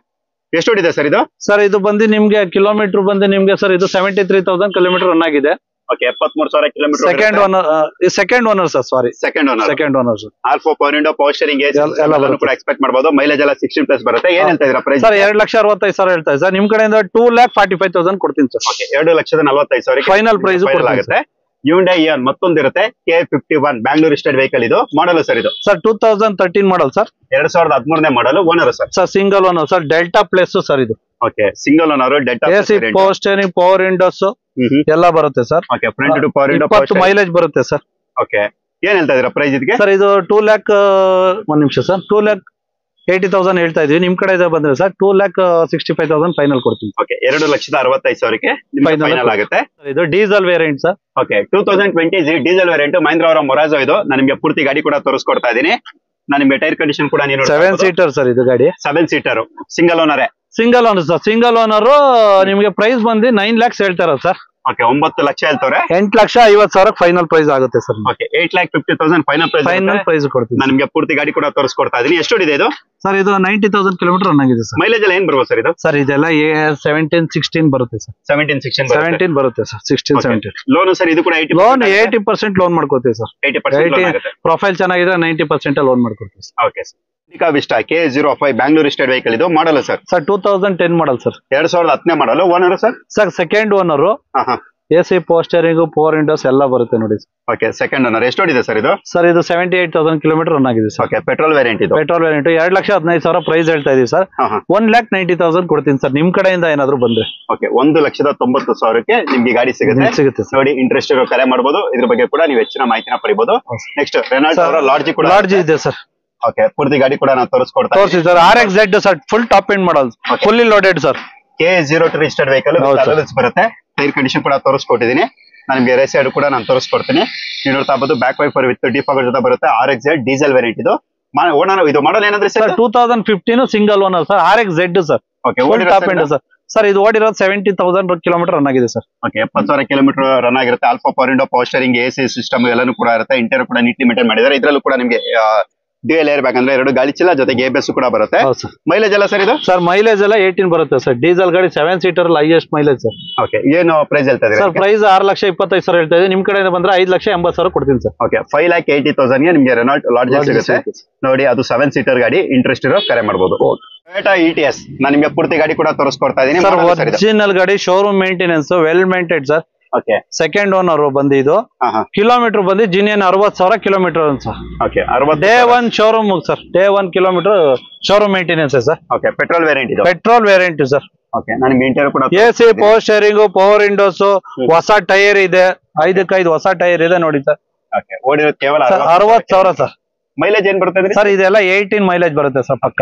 ಎಷ್ಟು ಹೊಡಿದೆ ಸರ್ ಇದು? ಸರ್ ಇದು ಬಂದು ನಿಮ್ಗೆ ಕಿಲೋಮೀಟರ್ ಬಂದು ನಿಮ್ಗೆ ಸರ್ ಇದು 73,000 ಕಿಲೋಮೀಟರ್ ರನ್ ಆಗಿದೆ. Okay 73,000 kilometre. Second owner sir, sorry second owner sir. Alpha power window, power steering, ಎಲ್ಲ ಕೂಡ ಎಕ್ಸ್ಪೆಕ್ಟ್ ಮಾಡಬಹುದು. ಮೈಲೇಜ್ ಎಲ್ಲ 16+ ಬರುತ್ತೆ. ಏನ್ ಹೇಳ್ತಾ ಇದೀರಾ ಪ್ರೈಸ್? ಸರ್ 2,65,000 ಹೇಳ್ತಾ ಇದ್ದಾರೆ ಸರ್. ನಿಮ್ ಕಡೆಯಿಂದ 2,45,000 ಕೊಡ್ತೀನಿ ಸರ್. ಓಕೆ 2,45,000 ಫೈನಲ್ ಪ್ರೈಸ್ ಆಗುತ್ತೆ. Hyundai Eon ಮತ್ತೊಂದಿರುತ್ತೆ, K51 ಬ್ಯಾಂಗ್ಳೂರ್ ರಿಜಿಸ್ಟರ್ಡ್ ವೆಹಿಕಲ್. ಇದು ಮಾಡಲ್ ಸರ್, ಇದು ಸರ್ 2013 ಮಾಡಲ್ ಸರ್, 2013ನೇ model. Owner sir single owner sir, delta plus sir ಇದು. Okay single owner, delta AC power steering, power windows ಎಲ್ಲ ಬರುತ್ತೆ sir. Okay front two power window, 20 mileage ಬರುತ್ತೆ sir. Okay ಏನ್ ಹೇಳ್ತಾ ಇದೀರಾ price ಇದಕ್ಕೆ? Sir ಇದು 2,00,000 ಒಂದ್ ನಿಮಿಷ ಸರ್, 2,80,000 ಹೇಳ್ತಾ ಇದೀವಿ. ನಿಮ್ ಕಡೆ ಬಂದ್ರೆ ಸರ್ 2,65,000 ಫೈನಲ್ ಕೊಡ್ತೀನಿ. ಓಕೆ 2,65,000 ಫೈನಲ್ ಆಗುತ್ತೆ. ಇದು diesel variant sir. Okay 2020 diesel variant, Mahindra ಅವರ ಮೊರಾಜೋ. ಇದು ನಾನು ನಿಮಗೆ ಪೂರ್ತಿ ಗಾಡಿ ಕೂಡ ತೋರಿಸ್ಕೊಡ್ತಾ ಇದೀನಿ. ನಾನು ನಿಮಗೆ ಟೈರ್ ಕಂಡೀಷನ್ ಕೂಡ 7 ಸೀಟರ್ ಸರ್ ಇದು ಗಾಡಿ. 7 seater single owner. Single owner sir, single owner. ನಿಮಗೆ ಪ್ರೈಸ್ ಬಂದು 9 lakhs ಹೇಳ್ತಾರ ಸರ್. ಓಕೆ 9 ಲಕ್ಷ ಹೇಳ್ತವ್ರೆ. 8,50,000 ಫೈನಲ್ ಪ್ರೈಸ್ ಆಗುತ್ತೆ ಸರ್. ಓಕೆ 8,50,000 ಫೈನಲ್ ಪ್ರೈಸ್ ಕೊಡ್ತೀನಿ. ನಾನು ನಿಮಗೆ ಪೂರ್ತಿ ಗಾಡಿ ಕೂಡ ತೋರಿಸ್ಕೊಡ್ತಾ ಇದೀನಿ. ಎಷ್ಟು ಇದೆ ಇದು? ಸರ್ ಇದು 90,000 ಕಿಲೋಮೀಟರ್ ರನ್ ಆಗಿದೆ ಸರ್. ಮೈಲೇಜ್ ಎಲ್ಲ ಏನ್ ಬರ್ಬೋದು ಸರ್ ಇದು? ಸರ್ ಇದೆಲ್ಲ 17-16 ಬರುತ್ತೆ ಸರ್. 17 ಬರುತ್ತೆ ಸರ್. 16-17 loan sir. ಇದು ಕೂಡ ಲೋನ್ 80% ಲೋನ್ ಮಾಡ್ಕೋತೀವಿ ಸರ್. 80% ಪ್ರೊಫೈಲ್ ಚೆನ್ನಾಗಿದ್ರೆ 90% ಲೋನ್ ಮಾಡ್ಕೊಡ್ತೀವಿ. Okay sir. Indica Vista K05 Bangalore registered vehicle. ಇದು model sir? Sir 2010 model sir. 2010ನೇ model. Owner sir? Sir second owner. AC power steering, power windows ಎಲ್ಲ ಬರುತ್ತೆ ನೋಡಿ. Okay second owner. ಎಷ್ಟು ಇದೆ ಸರ್ ಇದು? ಸರ್ ಇದು 78,000 ಕಿಲೋಮೀಟರ್ ರನ್ ಆಗಿದೆ ಸರ್. Okay petrol variant. ಇದು ಪೆಟ್ರೋಲ್ ವೇರಿಯಂಟ್ 2,15,000 ಪ್ರೈಸ್ ಹೇಳ್ತಾ ಇದೀವಿ ಸರ್. 1,90,000 ಕೊಡ್ತೀನಿ ಸರ್ ನಿಮ್ ಕಡೆಯಿಂದ ಏನಾದ್ರು ಬಂದ್ರೆ. ಓಕೆ 1,90,000 ನಿಮ್ಗೆ ಗಾಡಿ ಸಿಗುತ್ತೆ ನೋಡಿ. ಇಂಟ್ರೆಸ್ಟ್ ಇರೋ ಕರೆ ಮಾಡಬಹುದು. ಇದ್ರ ಬಗ್ಗೆ ಕೂಡ ನೀವು ಹೆಚ್ಚಿನ ಮಾಹಿತಿನ ಪಡಿಬಹುದು. ನೆಕ್ಸ್ಟ್ ರೆನಾಲ್ಟ್ ಅವರ ಲಾಡ್ಜ್ ಕೂಡ ಇದೆ ಸರ್. ಓಕೆ ಪೂರ್ತಿ ಗಾಡಿ ಕೂಡ ನಾನು ತೋರಿಸ್ಕೊಡ್ತಾ ತೋರಿಸಿ sir. RXZ sir, full top end ಮಾಡಲ್, fully loaded sir. K02 registered vehicle ಬರುತ್ತೆ. ಟೈರ್ ಕಂಡೀಷನ್ ಕೂಡ ತೋರಿಸ್ಕೊಟ್ಟಿದ್ದೀನಿ. ನಾನು ನಿಮಗೆ ರೇಸ್ ಸೈಡ್ ಕೂಡ ನಾನು ತೋರಿಸ್ಕೊಡ್ತೀನಿ. ನೀವು ನೋಡ್ತಾ ಇರಬಹುದು ಬ್ಯಾಕ್ ವೈಫರ್ ವಿತ್ ಡಿಫಾಗರ್ ಜೊತೆ ಬರುತ್ತೆ. RXZ diesel variant. ಇದು ಓನರ್, ಇದು ಮಾಡಲ್ ಏನಂದ್ರೆ sir 2015 single owner sir. RXZ sir. Okay top end sir. Sir ಇದು ಓಡಿರೋದು 70,000 ಕಿಲೋಮೀಟರ್ ರನ್ ಆಗಿದೆ ಸರ್. ಓಕೆ 70,000 ಕಿಲೋಮೀಟರ್ ರನ್ ಆಗಿರುತ್ತೆ. Alpha power window, power steering, AC system ಎಲ್ಲಾನು ಕೂಡ ಇರುತ್ತೆ. ಇಂಟೀರಿಯರ್ ಕೂಡ ನೀಟ್ಲಿ ಮೇಂಟೈನ್ ಮಾಡಿದ್ದಾರೆ. ಇದರಲ್ಲೂ ಕೂಡ ನಿಮಗೆ ಡ್ಯೂಯಲ್ ಏರ್ ಬ್ಯಾಗ್ ಅಂದ್ರೆ 2 ಗಾಳಿ ಚೀಲ ಜೊತೆಗೆ ABS ಕೂಡ ಬರುತ್ತೆ. ಮೈಲೇಜ್ ಎಲ್ಲ ಸರ್ ಇದು? ಸರ್ ಮೈಲೇಜ್ ಎಲ್ಲ 18 ಬರುತ್ತೆ ಸರ್. ಡೀಸೆಲ್ ಗಾಡಿ 7 seater highest mileage sir. Okay ಏನು ಪ್ರೈಸ್ ಹೇಳ್ತಾ ಇದ್ದೀರಾ? ಸರ್ ಪ್ರೈಸ್ 6,25,000 ಹೇಳ್ತಾ ಇದೆ. ನಿಮ್ ಕಡೆಯಿಂದ ಬಂದ್ರೆ 5,80,000 ಕೊಡ್ತೀನಿ ಸರ್. ಓಕೆ 5,80,000 ನಿಮಗೆ ರೆನಾಲ್ಟ್ ಲಾಡ್ಜ್ ಸಿಗುತ್ತೆ ನೋಡಿ. ಅದು 7 ಸೀಟರ್ ಗಾಡಿ. ಇಂಟ್ರೆಸ್ಟ್ ಇರೋ ಕರೆ ಮಾಡಬಹುದು. ಟೊಯೋಟಾ ETS ನಾನು ನಿಮಗೆ ಪೂರ್ತಿ ಗಾಡಿ ಕೂಡ ತೋರಿಸ್ಕೊಡ್ತಾ ಇದೀನಿ. ಒರಿಜಿನಲ್ ಗಾಡಿ, showroom maintenance, well maintained sir. Okay second owner ಬಂದು ಇದು ಕಿಲೋಮೀಟರ್ ಬಂದು genuine 60,000 kilometre sir. Okay 60 day 1 showroom sir. Day 1 kilometre showroom maintenance sir. Okay petrol variant. ಇದು ಪೆಟ್ರೋಲ್ ವೇರಿಯಂಟ್ ಸರ್. ಓಕೆ ನಾನು ಇಂಟೀರಿಯರ್ ಕೂಡ AC power steering, power windows, ಹೊಸ tyre ಇದೆ. 5 ಹೊಸ tyre ಇದೆ ನೋಡಿ ಸರ್. ಓಕೆ ಓಡಿರೋದು ಕೇವಲ 60,000 ಸರ್. ಮೈಲೇಜ್ ಏನ್ ಬರುತ್ತೆ ಸರ್? ಇದೆಲ್ಲ 18 ಮೈಲೇಜ್ ಬರುತ್ತೆ ಸರ್ ಪಕ್ಕ.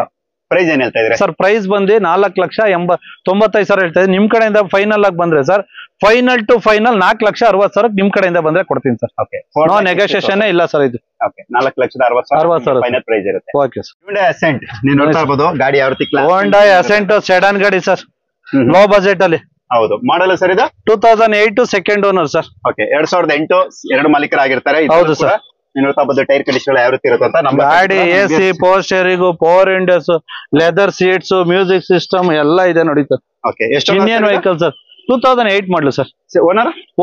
ಪ್ರೈಸ್ ಏನ್ ಹೇಳ್ತಾ ಇದ್ರೆ ಸರ್? ಪ್ರೈಸ್ ಬಂದು 4,95,000 ಹೇಳ್ತಾ ಇದೆ. ನಿಮ್ ಕಡೆಯಿಂದ ಫೈನಲ್ ಆಗಿ ಬಂದ್ರೆ ಸರ್, ಫೈನಲ್ ಟು ಫೈನಲ್ 4,60,000 ನಿಮ್ ಕಡೆಯಿಂದ ಬಂದ್ರೆ ಕೊಡ್ತೀನಿ ಸರ್. ಓಕೆ ನೋ ನೆಗೋಷಿಯೇಷನ್ ಇಲ್ಲ ಸರ್ ಇದು. ಓಕೆ 4,60,000 ಫೈನಲ್ ಪ್ರೈಸ್ ಇರುತ್ತೆ. Okay sir. Hyundai Accent ನೀವು ನೋಡ್ತಾ ಇರಬಹುದು. ಗಾಡಿ ಯಾವ ರೀತಿ ಕ್ಲಾಸ್? Hyundai Accent ಸೆಡಾನ್ ಗಾಡಿ ಸರ್, ಲೋ ಬಜೆಟ್ ಅಲ್ಲಿ. ಹೌದು ಮಾಡಲ್ ಸರ್ ಇದು? 2008 ಸೆಕೆಂಡ್ ಓನರ್ ಸರ್. ಓಕೆ 2008 ಎರಡು ಮಾಲೀಕರಾಗಿರ್ತಾರೆ. ಹೌದು ಸರ್. ನೀವು ನೋಡ್ತಾ ಇರಬಹುದು ಟೈರ್ ಕಂಡೀಷನ್ ಯಾವ ರೀತಿ ಇರುತ್ತೆ ಅಂತ. ಗಾಡಿ AC power steering, power windows, leather seats, music system ಎಲ್ಲ ಇದೆ ನೋಡಿ ಸರ್. ಓಕೆ ಎಷ್ಟು Indian vehicle sir. 2008 model sir.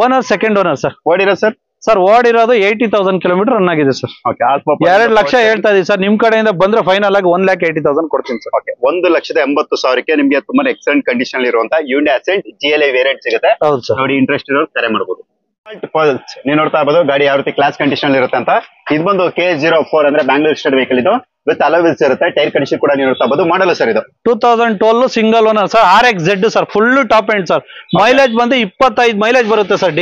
Owner second owner sir. ಓಡಿರೋ ಸರ್? ಸರ್ ಓಡಿರೋದು 80,000 ಕಿಲೋಮೀಟರ್ ರನ್ ಆಗಿದೆ ಸರ್. ಓಕೆ 2 ಲಕ್ಷ ಹೇಳ್ತಾ ಇದೀವಿ ಸರ್. ನಿಮ್ ಕಡೆಯಿಂದ ಬಂದ್ರೆ ಫೈನಲ್ ಆಗಿ 1,80,000 ಕೊಡ್ತೀನಿ ಸರ್. ಓಕೆ 1,80,000 ನಿಮಗೆ ತುಂಬಾ ಎಕ್ಸಲೆಂಟ್ ಕಂಡೀಷನ್ ಇರುವಂತ Hyundai Accent GLA ವೇರಿಯಂಟ್ ಸಿಗುತ್ತೆ. ಹೌದು ಸರ್. ನೋಡಿ ಇಂಟ್ರೆಸ್ಟ್ ಇರೋರು ಕರೆ ಮಾಡಬಹುದು. ನೀವು ನೋಡ್ತಾ ಇರಬಹುದು ಗಾಡಿ ಯಾವ ರೀತಿ ಕ್ಲಾಸ್ ಕಂಡೀಷನ್ ಇರುತ್ತೆ ಅಂತ. ಇದು ಬಂದು K04 ಅಂದ್ರೆ ಬ್ಯಾಂಗ್ಳೂರ್ ರಿಜಿಸ್ಟರ್ಡ್ ವೆಹಿಕಲ್. ಇದು ವಿತ್ ಅಲೋವಿಲ್ಸ್ ಇರುತ್ತೆ. ಟೈರ್ ಕಂಡೀಷನ್ ಕೂಡ ನೀವು ನೋಡ್ತಾ ಇರಬಹುದು. ಮಾಡಲ್ ಸರ್ ಇದು? 2012 single owner sir. RXZ sir, full top end sir. Mileage ಬಂದು 25 ಮೈಲೇಜ್ ಬರುತ್ತೆ sir.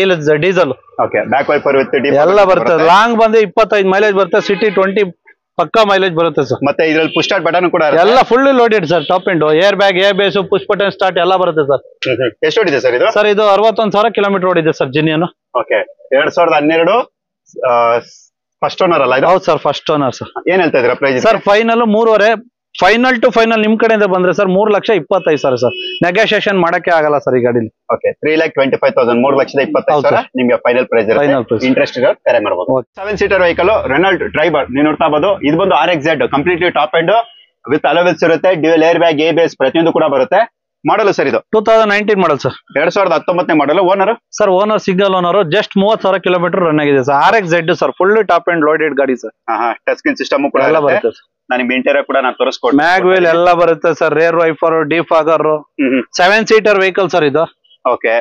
Diesel. Okay back wiper with ಎಲ್ಲ ಬರುತ್ತೆ. ಲಾಂಗ್ ಬಂದು 25 ಮೈಲೇಜ್ ಬರುತ್ತೆ. ಸಿಟಿ 20 ಪಕ್ಕಾ ಮೈಲೇಜ್ ಬರುತ್ತೆ ಸರ್. ಮತ್ತೆ ಇದ್ರಲ್ಲಿ ಪುಷ್ ಸ್ಟಾರ್ಟ್ ಬಟನ್ ಕೂಡ ಎಲ್ಲ full loaded sir. Top end, air bag, ABS, push button start ಎಲ್ಲ ಬರುತ್ತೆ ಸರ್. ಎಷ್ಟು ಓಡಿದೆ ಸರ್ ಇದು? ಸರ್ ಇದು 61,000 ಕಿಲೋಮೀಟರ್ ಓಡಿದೆ ಸರ್ ಜಿನಿಯನ್. ಓಕೆ 2012 ಫಸ್ಟ್ ಓನರ್ ಅಲ್ಲ ಇದು? ಹೌದು ಸರ್, ಫಸ್ಟ್ ಓನರ್ ಸರ್. ಏನ್ ಹೇಳ್ತಾ ಇದ್ದೀರಾ price? Sir final 3.5. Final to final ನಿಮ್ ಕಡೆಯಿಂದ ಬಂದ್ರೆ ಸರ್ 3,25,000 ಸರ್. ನೆಗೋಷಿಯೇಷನ್ ಮಾಡಕ್ಕೆ ಆಗಲ್ಲ ಸರ್ ಈ ಗಾಡಿಲಿ. ಓಕೆ 3,25,000 3,25,000 ನಿಮ್ಗೆ ಫೈನಲ್ ಪ್ರೈಸ್ ಇರುತ್ತೆ. ಇಂಟ್ರೆಸ್ಟ್ ಇರೋ ಕರೆ ಮಾಡಬಹುದು. 7 ಸೀಟರ್ ವೆಹಿಕಲ್ ರೆನಾಲ್ಟ್ ಡ್ರೈವರ್ ನೀವು ನೋಡ್ತಾ ಇರಬಹುದು. ಇದು ಬಂದು RXZ completely top end with alloy wheels ಇರುತ್ತೆ. ಡ್ಯೂಯಲ್ ಏರ್ ಬ್ಯಾಗ್, ABS ಪ್ರತಿಯೊಂದು ಕೂಡ ಬರುತ್ತೆ. ಮಾಡಲು ಸರ್ ಇದು 2019 model sir. 2019 model. Owner sir owner single owner, just 30,000 kilometre run ಆಗಿದೆ sir. RX-Z sir, full top and loaded ಗಾಡಿ ಸರ್. ಟಚ್ ಸ್ಕ್ರೀನ್ ಸಿಸ್ಟಮ್ ಕೂಡ ಎಲ್ಲ ಬರುತ್ತೆ ಸರ್. ನನಗೆ ಇಂಟೀರಿಯರ್ ಕೂಡ ನಾನು ತೋರಿಸ್ಕೊಡ್ತೀನಿ. ಮ್ಯಾಗ್ ವೀಲ್ ಎಲ್ಲ ಬರುತ್ತೆ sir, rear wiper, defogger, 7 seater vehicle sir ಇದು. ಓಕೆ,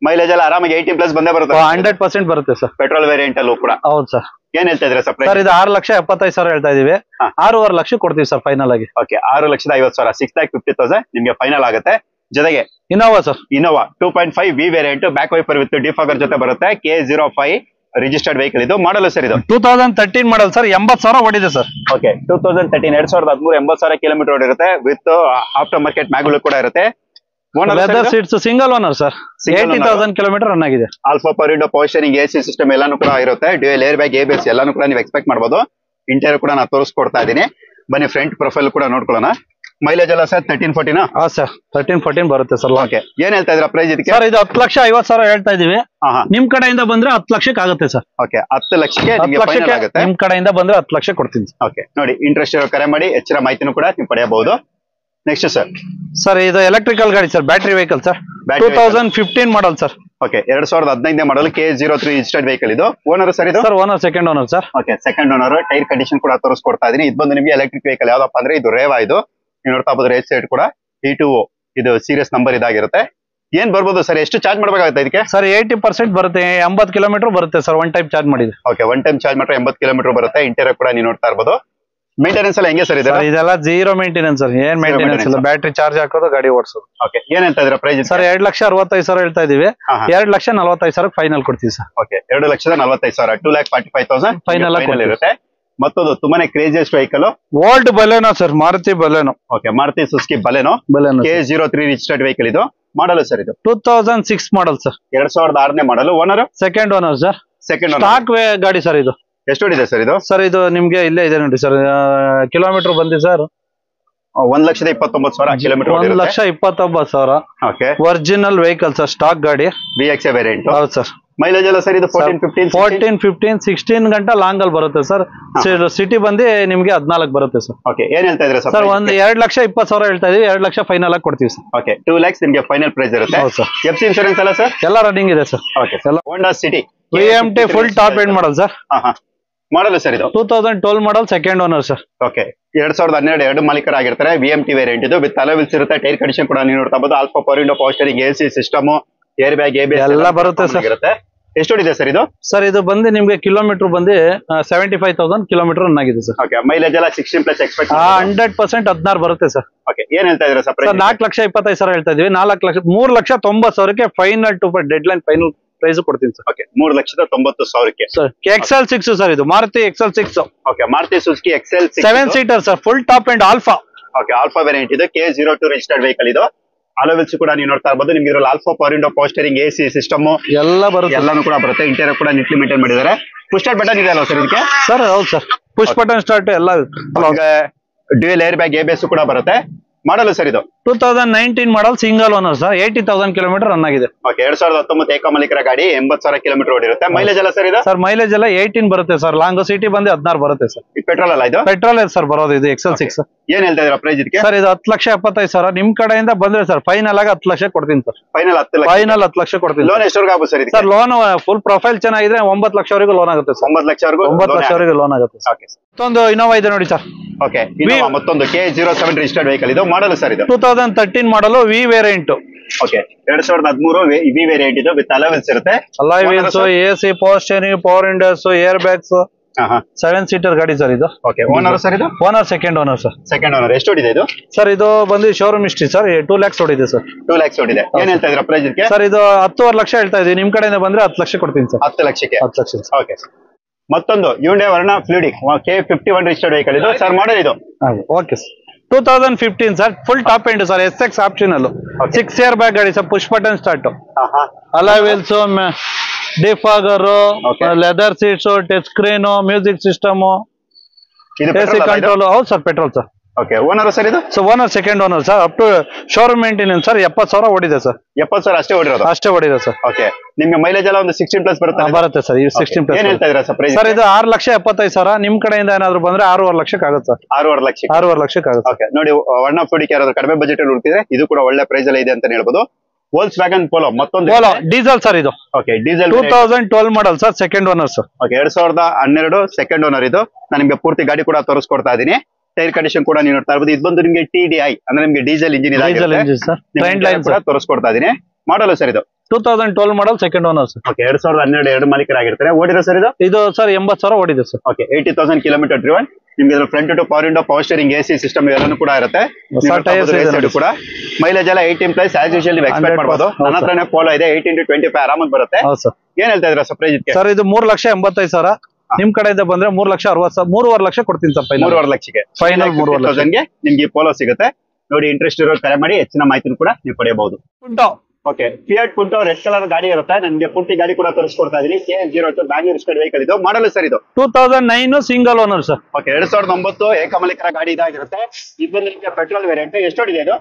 ಮೈಲೇಜ್ ಎಲ್ಲ ಆರಾಮಾಗಿ 18+ ಬಂದೇ ಬರುತ್ತೆ. 100% ಬರುತ್ತೆ ಸರ್. ಪೆಟ್ರೋಲ್ ವೇರಿಯಂಟ್ ಅಲ್ಲೂ ಕೂಡ. ಹೌದು ಸರ್. ಏನ್ ಹೇಳ್ತಾ ಇದ್ರೆ ಸರ್ ಇದು 6,75,000 ಹೇಳ್ತಾ ಇದೀವಿ. 6.5 ಲಕ್ಷ ಕೊಡ್ತೀವಿ ಸರ್ ಫೈನಲ್ ಆಗಿ. ಓಕೆ, 6,50,000, 6,50,000 ನಿಮ್ಗೆ ಫೈನಲ್ ಆಗುತ್ತೆ. ಜೊತೆಗೆ Innova sir, Innova 2.5 V variant, back wiper with defogger ಜೊತೆ ಬರುತ್ತೆ. K05 ರಿಜಿಸ್ಟರ್ಡ್ ವೆಹಿಕಲ್ ಇದು. ಮಾಡಲು ಸರ್ ಇದು 2013 ಮಾಡಲ್ ಸರ್. 80,000 ಓಡಿದೆ ಸರ್. ಓಕೆ, 2013 2013 80,000 ಕಿಲೋಮೀಟರ್ ಓಡಿರುತ್ತೆ. ವಿತ್ ಆಫ್ಟರ್ ಮಾರ್ಕೆಟ್ ಮ್ಯಾಗ್ಗಳು ಕೂಡ ಇರುತ್ತೆ. Leather seats, single owner sir. 80,000 kilometre run ಆಗಿದೆ. Alpha power window, power steering, AC system ಎಲ್ಲಾನು ಕೂಡ ಇರುತ್ತೆ. ಡ್ಯುಯಲ್ ಏರ್ ಬ್ಯಾಗ್, ABS ಎಲ್ಲಾನು ಕೂಡ ನೀವು ಎಕ್ಸ್ಪೆಕ್ಟ್ ಮಾಡಬಹುದು. ಇಂಟೀರಿಯರ್ ಕೂಡ ನಾನು ತೋರಿಸ್ಕೊಡ್ತಾ ಇದ್ದೀನಿ. ಬನ್ನಿ ಫ್ರಂಟ್ ಪ್ರೊಫೈಲ್ ಕೂಡ ನೋಡ್ಕೊಳ್ಳೋಣ. ಮೈಲೇಜ್ ಎಲ್ಲ ಸರ್ 13-14 ಸರ್. 13-14 ಬರುತ್ತೆ ಸರ್. ಓಕೆ, ಏನ್ ಹೇಳ್ತಾ ಇದ್ರ ಪ್ರೈಸ್ ಇದಕ್ಕೆ? ಸರ್ ಇದು 10,50,000 ಹೇಳ್ತಾ ಇದೀವಿ. ನಿಮ್ ಕಡೆಯಿಂದ ಬಂದ್ರೆ 10 ಲಕ್ಷಕ್ಕೆ ಆಗುತ್ತೆ ಸರ್. ಓಕೆ, 10 ಲಕ್ಷಕ್ಕೆ ಆಗುತ್ತೆ. ನಿಮ್ ಕಡೆಯಿಂದ ಬಂದ್ರೆ 10 ಲಕ್ಷ ಕೊಡ್ತೀನಿ. ಓಕೆ, ನೋಡಿ, ಇಂಟ್ರೆಸ್ಟ್ ಇರೋ ಕರೆ ಮಾಡಿ ಹೆಚ್ಚಿನ ಮಾಹಿತಿನೂ ಕೂಡ ನೀವು ಪಡೆಯಬಹುದು. Next sir. ಸರ್ ಇದು ಎಲೆಕ್ಟ್ರಿಕಲ್ ಗಾಡಿ sir, battery vehicle sir. 2015 model sir. Okay, 2015 ಮಾಡಲ್, K03 ರಿಜಿಸ್ಟರ್ಡ್ ವೆಹಿಕಲ್ ಇದು. ಓನರ್ ಸರ್ ಇದು? Sir owner second owner sir. Okay, second owner. Tyre condition ಕೂಡ ತೋರಿಸ್ಕೊಡ್ತಾ ಇದೀನಿ. ಇದು ಬಂದು ನಿಮಗೆ ಎಲೆಕ್ಟ್ರಿಕ್ ವೆಹಿಕಲ್ ಯಾವ್ದಪ್ಪ ಅಂದ್ರೆ ಇದು ರೇವಾ. ಇದು ನೀವು ನೋಡ್ತಾ ಹೋದ್ರೆ ರೇಸ್ ಸೈಡ್ ಕೂಡ E2O ಇದು ಸೀರಿಯಸ್ ನಂಬರ್ ಇದಾಗಿರುತ್ತೆ. ಏನ್ ಬರ್ಬೋದು ಸರ್? ಎಷ್ಟು ಚಾರ್ಜ್ ಮಾಡಬೇಕಾಗುತ್ತೆ ಇದಕ್ಕೆ? ಸರ್ 80% ಬರುತ್ತೆ. 80 ಕಿಲೋಮೀಟರ್ ಬರುತ್ತೆ ಸರ್ ಒನ್ ಟೈಮ್ ಚಾರ್ಜ್ ಮಾಡಿದ್ರೆ. ಓಕೆ, ಒನ್ ಟೈಮ್ ಚಾರ್ಜ್ ಮಾಡಿದ್ರೆ 80 ಕಿಲೋಮೀಟರ್ ಬರುತ್ತೆ. ಇಂಟೀರಿಯರ್ ಕೂಡ ನೀವು ನೋಡ್ತಾ ಇರಬಹುದು. ಮೇಂಟೆನೆನ್ಸ್ ಎಲ್ಲ ಹೆಂಗೆ ಸರ್ ಇದೆ? ಇದೆಲ್ಲ ಜೀರೋ ಮೇಂಟೆನೆನ್ಸ್ ಸರ್. ಏನ್ ಮೇಂಟೆನೆನ್ಸ್ ಇಲ್ಲ, ಬ್ಯಾಟ್ರಿ ಚಾರ್ಜ್ ಹಾಕೋದು, ಗಾಡಿ ಓಡಿಸೋದು. ಓಕೆ, ಏನ್ ಹೇಳ್ತಾ ಇದ್ರ ಪ್ರೈಸ್ ಸರ್? 2,65,000 ಹೇಳ್ತಾ ಇದೀವಿ. 2,45,000 ಫೈನಲ್ ಕೊಡ್ತೀವಿ ಸರ್. ಓಕೆ, 2,45,000, 2,45,000 ಫೈನಲ್ ಇರುತ್ತೆ. ಮತ್ತೊಂದು ತುಂಬಾನೇ craziest vehicle, old Baleno sir, Maruti Baleno. Okay, Maruti Suzuki Baleno, K03 registered vehicle ಇದು. ಮಾಡಲು ಸರ್ ಇದು 2006 ಮಾಡಲ್ ಸರ್. 2006 ಮಾಡಲು. Owner second owner sir. Second stock ಗಾಡಿ ಸರ್ ಇದು. ಎಷ್ಟು ಓಡಿದೆ ಸರ್ ಇದು? ಸರ್ ಇದು ನಿಮ್ಗೆ ಇಲ್ಲೇ ಇದೆ ನೋಡಿ ಸರ್, ಕಿಲೋಮೀಟರ್ ಬಂದಿ sir 1,29,000 kilometre. 1,29,000. Okay, original vehicle sir, stock ಗಾಡಿ, VXA ವೇರಿಯಂಟ್. ಹೌದು ಸರ್. ಮೈಲೇಜ್ ಎಲ್ಲ ಸರ್ ಇದು 14-15 16 ಗಂಟೆ ಲಾಂಗ್ ಅಲ್ಲಿ ಬರುತ್ತೆ ಸರ್. ಸಿಟಿ ಬಂದು ನಿಮ್ಗೆ 14 ಬರುತ್ತೆ ಸರ್. ಓಕೆ, ಏನ್ ಹೇಳ್ತಾ ಇದ್ರೆ ಸರ್? 2,20,000 ಹೇಳ್ತಾ ಇದೀವಿ. 2 ಲಕ್ಷ ಫೈನಲ್ ಆಗಿ ಕೊಡ್ತೀವಿ ಸರ್. ಓಕೆ, 2 lakhs ನಿಮ್ಗೆ ಫೈನಲ್ ಪ್ರೈಸ್ ಇರುತ್ತೆ. ಹೌದು ಸರ್. FC ಇನ್ಶೂರೆನ್ಸ್ ಎಲ್ಲ ಸರ್? ಎಲ್ಲ ರನ್ನಿಂಗ್ ಇದೆ sir. Okay, Honda city VMT full top end model sir. ಮಾಡಲು ಸರ್ ಇದು 2012 ಮಾಡಲ್, ಸೆಕೆಂಡ್ ಓನರ್ ಸರ್. ಓಕೆ, 2012 ಎರಡು ಮಾಲೀಕರಾಗಿರ್ತಾರೆ. VMT ವೇರಿಯಂಟ್ ಇದು. ವಿತ್ ಅಲೋವಿಲ್ಸ್ ಇರುತ್ತೆ. ಟೈರ್ ಕಂಡೀಷನ್ ಕೂಡ ನೀವು ನೋಡ್ತಾ ಇರಬಹುದು. Alpha power window, power steering, AC system, air bag, ABS ಎಲ್ಲ ಬರುತ್ತೆ ಸರ್. ಎಷ್ಟು ಓಡಿದೆ ಸರ್ ಇದು? ಸರ್ ಇದು ಬಂದು ನಿಮ್ಗೆ ಕಿಲೋಮೀಟರ್ ಬಂದು 75,000 ಕಿಲೋಮೀಟರ್ ರನ್ ಆಗಿದೆ ಸರ್. ಓಕೆ, ಮೈಲೇಜ್ ಎಲ್ಲ 16+ ಎಕ್ಸ್ಪೆಕ್ಟ್? 100% 16 ಬರುತ್ತೆ ಸರ್. ಓಕೆ, ಏನ್ ಹೇಳ್ತಾ ಇದ್ರೆ ಸರ್? 4,25,000 ಹೇಳ್ತಾ ಇದೀವಿ. 3,90,000 final to deadline final price ಕೊಡ್ತೀನಿ sir. Okay, 3,90,000 sir. XL6 sir ಇದು, Maruti XL6. Okay, Maruti Suzuki XL6 7 seater sir, full top and alpha. Okay, alpha variant ಇದು. K02 ರಿಜಿಸ್ಟರ್ಡ್ ವೆಹಿಕಲ್ ಇದು. ಅಲೋವಿಲ್ಸ್ ಕೂಡ ನೀವು ನೋಡ್ತಾ ಇರಬಹುದು. ನಿಮ್ಗೆ ಇರೋ alpha power window, power steering, AC system ಎಲ್ಲ ಬರುತ್ತೆ. ಎಲ್ಲಾನು ಕೂಡ ಬರುತ್ತೆ. ಇಂಟೀರಿಯರ್ ಕೂಡ ನೀಟ್ಲಿ ಮೇಂಟೈನ್ ಮಾಡಿದ್ದಾರೆ. ಪುಷ್ ಸ್ಟಾರ್ಟ್ ಬಟನ್ ಇದೆ ಅಲ್ವಾ ಸರ್ ಇದಕ್ಕೆ? ಸರ್ ಹೌದು ಸರ್, ಪುಷ್ ಬಟನ್ ಸ್ಟಾರ್ಟ್ ಎಲ್ಲ. ಡ್ಯುಯಲ್ ಏರ್ ಬ್ಯಾಗ್, ABS ಕೂಡ ಬರುತ್ತೆ. ಮಾಡಲು ಸರ್ ಇದು 2019 model, single owner sir. 80,000 kilometre run ಆಗಿದೆ. ಓಕೆ, 2019 ಏಕಮಾಲೀಕರ ಗಾಡಿ, 80,000 ಕಿಲೋಮೀಟರ್ ಓಡಿರುತ್ತೆ. ಮೈಲೇಜ್ ಎಲ್ಲ ಸರ್ ಇದು? ಸರ್ ಮೈಲೇಜ್ ಎಲ್ಲ 18 ಬರುತ್ತೆ ಸರ್. ಲಾಂಗ್ ಸಿಟಿ ಬಂದು 16 ಬರುತ್ತೆ ಸರ್. ಪೆಟ್ರೋಲ್ ಅಲ್ಲ ಇದು? ಪೆಟ್ರೋಲ್ ಸರ್ ಬರೋದು ಇದು XL6. ಏನ್ ಹೇಳ್ತಾ ಇದ್ರ ಪ್ರೈಸ್ ಇದಕ್ಕೆ? ಸರ್ ಇದು 10,75,000 ನಿಮ್ ಕಡೆಯಿಂದ ಬಂದ್ರೆ ಸರ್ ಫೈನಲ್ ಆಗಿ 10 ಲಕ್ಷ ಕೊಡ್ತೀನಿ ಸರ್. ಫೈನಲ್ 10 ಲಕ್ಷ ಕೊಡ್ತೀನಿ. ಲೋನ್ ಎಷ್ಟವರೆಗೂ ಆಗುತ್ತೆ sir? Sir loan full profile ಚೆನ್ನಾಗಿದ್ರೆ 9 ಲಕ್ಷವರೆಗೂ ಲೋನ್ ಆಗುತ್ತೆ ಸರ್. 9 ಲಕ್ಷವರೆಗೂ 9 ಲಕ್ಷವರೆಗೂ ಲೋನ್ ಆಗುತ್ತೆ. ಮತ್ತೊಂದು ಇನೋವಾ ಇದೆ ನೋಡಿ ಸರ್. ಓಕೆ, ಮತ್ತೊಂದು K07 ರಿಜಿಸ್ಟರ್ಡ್ ವೆಹಿಕಲ್ ಇದು. ಮಾಡಲು ಸರ್ ಇದು 2013 model, V variant. Okay, 2013 V variant ಇದು. ವಿತ್ ಅಲೋವಿಲ್ಸ್ ಇರುತ್ತೆ. Alloy wheels, AC, power steering, power windows, airbags. 7 seater ಗಾಡಿ ಸರ್ ಇದು. ಓಕೆ, ಓನರ್ ಸರ್ ಇದು? Owner second owner sir. Second owner. ಎಷ್ಟು ಓಡಿದೆ ಇದು? ಸರ್ ಇದು ಬಂದು ಶೋರೂಮ್ ಹಿಸ್ಟ್ರಿ ಸರ್. 2 lakhs ಓಡಿದೆ ಸರ್. 2 lakhs ಓಡಿದೆ. ಏನ್ ಹೇಳ್ತಾ ಇದ್ರ ಪ್ರೈಸ್ ಇದಕ್ಕೆ? ಸರ್ ಇದು 10.5 ಲಕ್ಷ ಹೇಳ್ತಾ ಇದೀವಿ. ನಿಮ್ ಕಡೆಯಿಂದ ಬಂದ್ರೆ 10 ಲಕ್ಷ ಕೊಡ್ತೀನಿ ಸರ್. 10 ಲಕ್ಷಕ್ಕೆ? 10 ಲಕ್ಷ. ಓಕೆ, ಮತ್ತೊಂದು Hyundai Verna fluidic K51 registered vehicle ಇದು. ಸರ್ ಮಾಡಲ್ ಇದು? Okay sir, 2015 sir. Full top end sir. SX optional, 6 air bag ಗಾಡಿ sir. Push button start, alloy wheels, defogger, leather seats, touch screen, music system, AC control. ಹೌದು sir, petrol sir. Okay owner sir ಇದು? So owner second owner sir, up to showroom maintenance sir 70,000 ಓಡಿದೆ sir. 70,000 ಅಷ್ಟೇ ಓಡಿರೋದು? ಅಷ್ಟೇ ಓಡಿದೆ sir. Okay, ನಿಮ್ಗೆ mileage ಎಲ್ಲ ಒಂದು 16+ ಬರುತ್ತೆ? ಬರುತ್ತೆ ಸರ್, 16+. ಏನ್ ಹೇಳ್ತಾ ಇದ್ದೀರಾ ಸರ್ ಪ್ರೈಸ್? ಸರ್ ಇದು 6,75,000. ನಿಮ್ ಕಡೆಯಿಂದ ಏನಾದ್ರು ಬಂದ್ರೆ 6.5 ಲಕ್ಷಕ್ಕೆ ಆಗುತ್ತೆ ಸರ್. 6.5 ಲಕ್ಷ? 6.5 ಲಕ್ಷಕ್ಕೆ ಆಗುತ್ತೆ. ಓಕೆ, ನೋಡಿ ಒನ್ ಆಫ್ ಫುಡಿಗೆ ಯಾರಾದ್ರೂ ಕಡಿಮೆ ಬಜೆಟ್ ಅಲ್ಲಿ ಹುಡುಕಿದ್ರೆ ಇದು ಕೂಡ ಒಳ್ಳೆ ಪ್ರೈಸ್ ಅಲ್ಲಿ ಇದೆ ಅಂತ ಹೇಳ್ಬೋದು. ವೋಲ್ಕ್ಸ್ವ್ಯಾಗನ್ ಪೋಲೋ ಮತ್ತೊಂದು ಪೋಲೋ ಡೀಸೆಲ್ ಸರ್ ಇದು. ಓಕೆ, ಡೀಸೆಲ್ 2012 ಮಾಡಲ್ sir, second owner sir. Okay, 2012 second owner ಇದು. ನಾನು ನಿಮ್ಗೆ ಪೂರ್ತಿ ಗಾಡಿ ಕೂಡ ತೋರಿಸ್ಕೊಡ್ತಾ ಇದೀನಿ. ಟೈರ್ ಕಂಡೀಷನ್ ಕೂಡ ನೀವು ನೋಡ್ತಾ ಇರ್ಬೋದು. ಇದು ಬಂದು ನಿಮ್ಗೆ TDI ಅಂದ್ರೆ ನಿಮ್ಗೆ ಡೀಸೆಲ್ ಇಂಜಿನ್ ಕೂಡ ತೋರಿಸ್ಕೊಡ್ತಾ ಇದೀನಿ. ಮಾಡಲು ಸರ್ ಇದು 2012 ಮಾಡಲ್, ಸೆಕೆಂಡ್ ಓನರ್ ಸರ್. ಓಕೆ, 2012 ಎರಡು ಮಾಲೀಕರಾಗಿರ್ತಾರೆ. ಓಡಿರೋ ಸರ್ ಇದು? ಇದು ಸರ್ 80,000 ಓಡಿದೆ ಸರ್. Okay, 80,000 kilometre driven. ನಿಮ್ಗೆ front two power window, power steering, AC system ಎಲ್ಲಾನು ಕೂಡ ಇರುತ್ತೆ. ಕೂಡ ಮೈಲೇಜ್ ಎಲ್ಲ 18+ ಆಸ್ ಯೂಶುವಲ್ ನೀವು ಎಕ್ಸ್ಪೆಕ್ಟ್ ಮಾಡಬಹುದು. ನನ್ನ ಹತ್ರನೇ ಪೋಲೋ ಇದೆ, 18-25 ಆರಾಮಾಗಿ ಬರುತ್ತೆ. ಏನ್ ಹೇಳ್ತಾ ಇದ್ರ ಸರ್ ಪ್ರೈಸ್? ಸರ್ ಇದು 3,85,000. ನಿಮ್ ಕಡೆಯಿಂದ ಬಂದ್ರೆ 3,60,000, 3.5 ಲಕ್ಷ ಕೊಡ್ತೀನಿ ಸರ್. 3.5 ಲಕ್ಷಕ್ಕೆ ಫೈನಲ್ 3.5 ಗೆ ನಿಮ್ಗೆ ಪೋಲೋ ಸಿಗುತ್ತೆ. ನೋಡಿ, ಇಂಟ್ರೆಸ್ಟ್ ಇರೋ ಕರೆ ಮಾಡಿ ಹೆಚ್ಚಿನ ಮಾಹಿತಿ ಕೂಡ ನೀವು ಪಡೆಯಬಹುದು. ಓಕೆ, ಫಿಯಟ್ ಪುಂಟೋ ರೆಡ್ ಕಲರ್ ಗಾಡಿ ಇರುತ್ತೆ. ನನಗೆ ಪೂರ್ತಿ ಗಾಡಿ ಕೂಡ ತೋರಿಸ್ಕೊಡ್ತಾ ಇದೀನಿ. KS02 ಬ್ಯಾಂಗ್ಳೂರ್ ರಿಜಿಸ್ಟರ್ಡ್ ವೆಹಿಕಲ್ ಇದು. ಮಾಡಲು ಸರ್ ಇದು 2009 ಸಿಂಗಲ್ ಓನರ್ ಸರ್. ಓಕೆ, 2009 ಏಕಮಾಲೀಕರ ಗಾಡಿ ಇದಾಗಿರುತ್ತೆ. ಇದು ನಿಮಗೆ ಪೆಟ್ರೋಲ್ ವೇರಿಯಂಟ್. ಎಷ್ಟು ಓಡಿದೆ ಇದು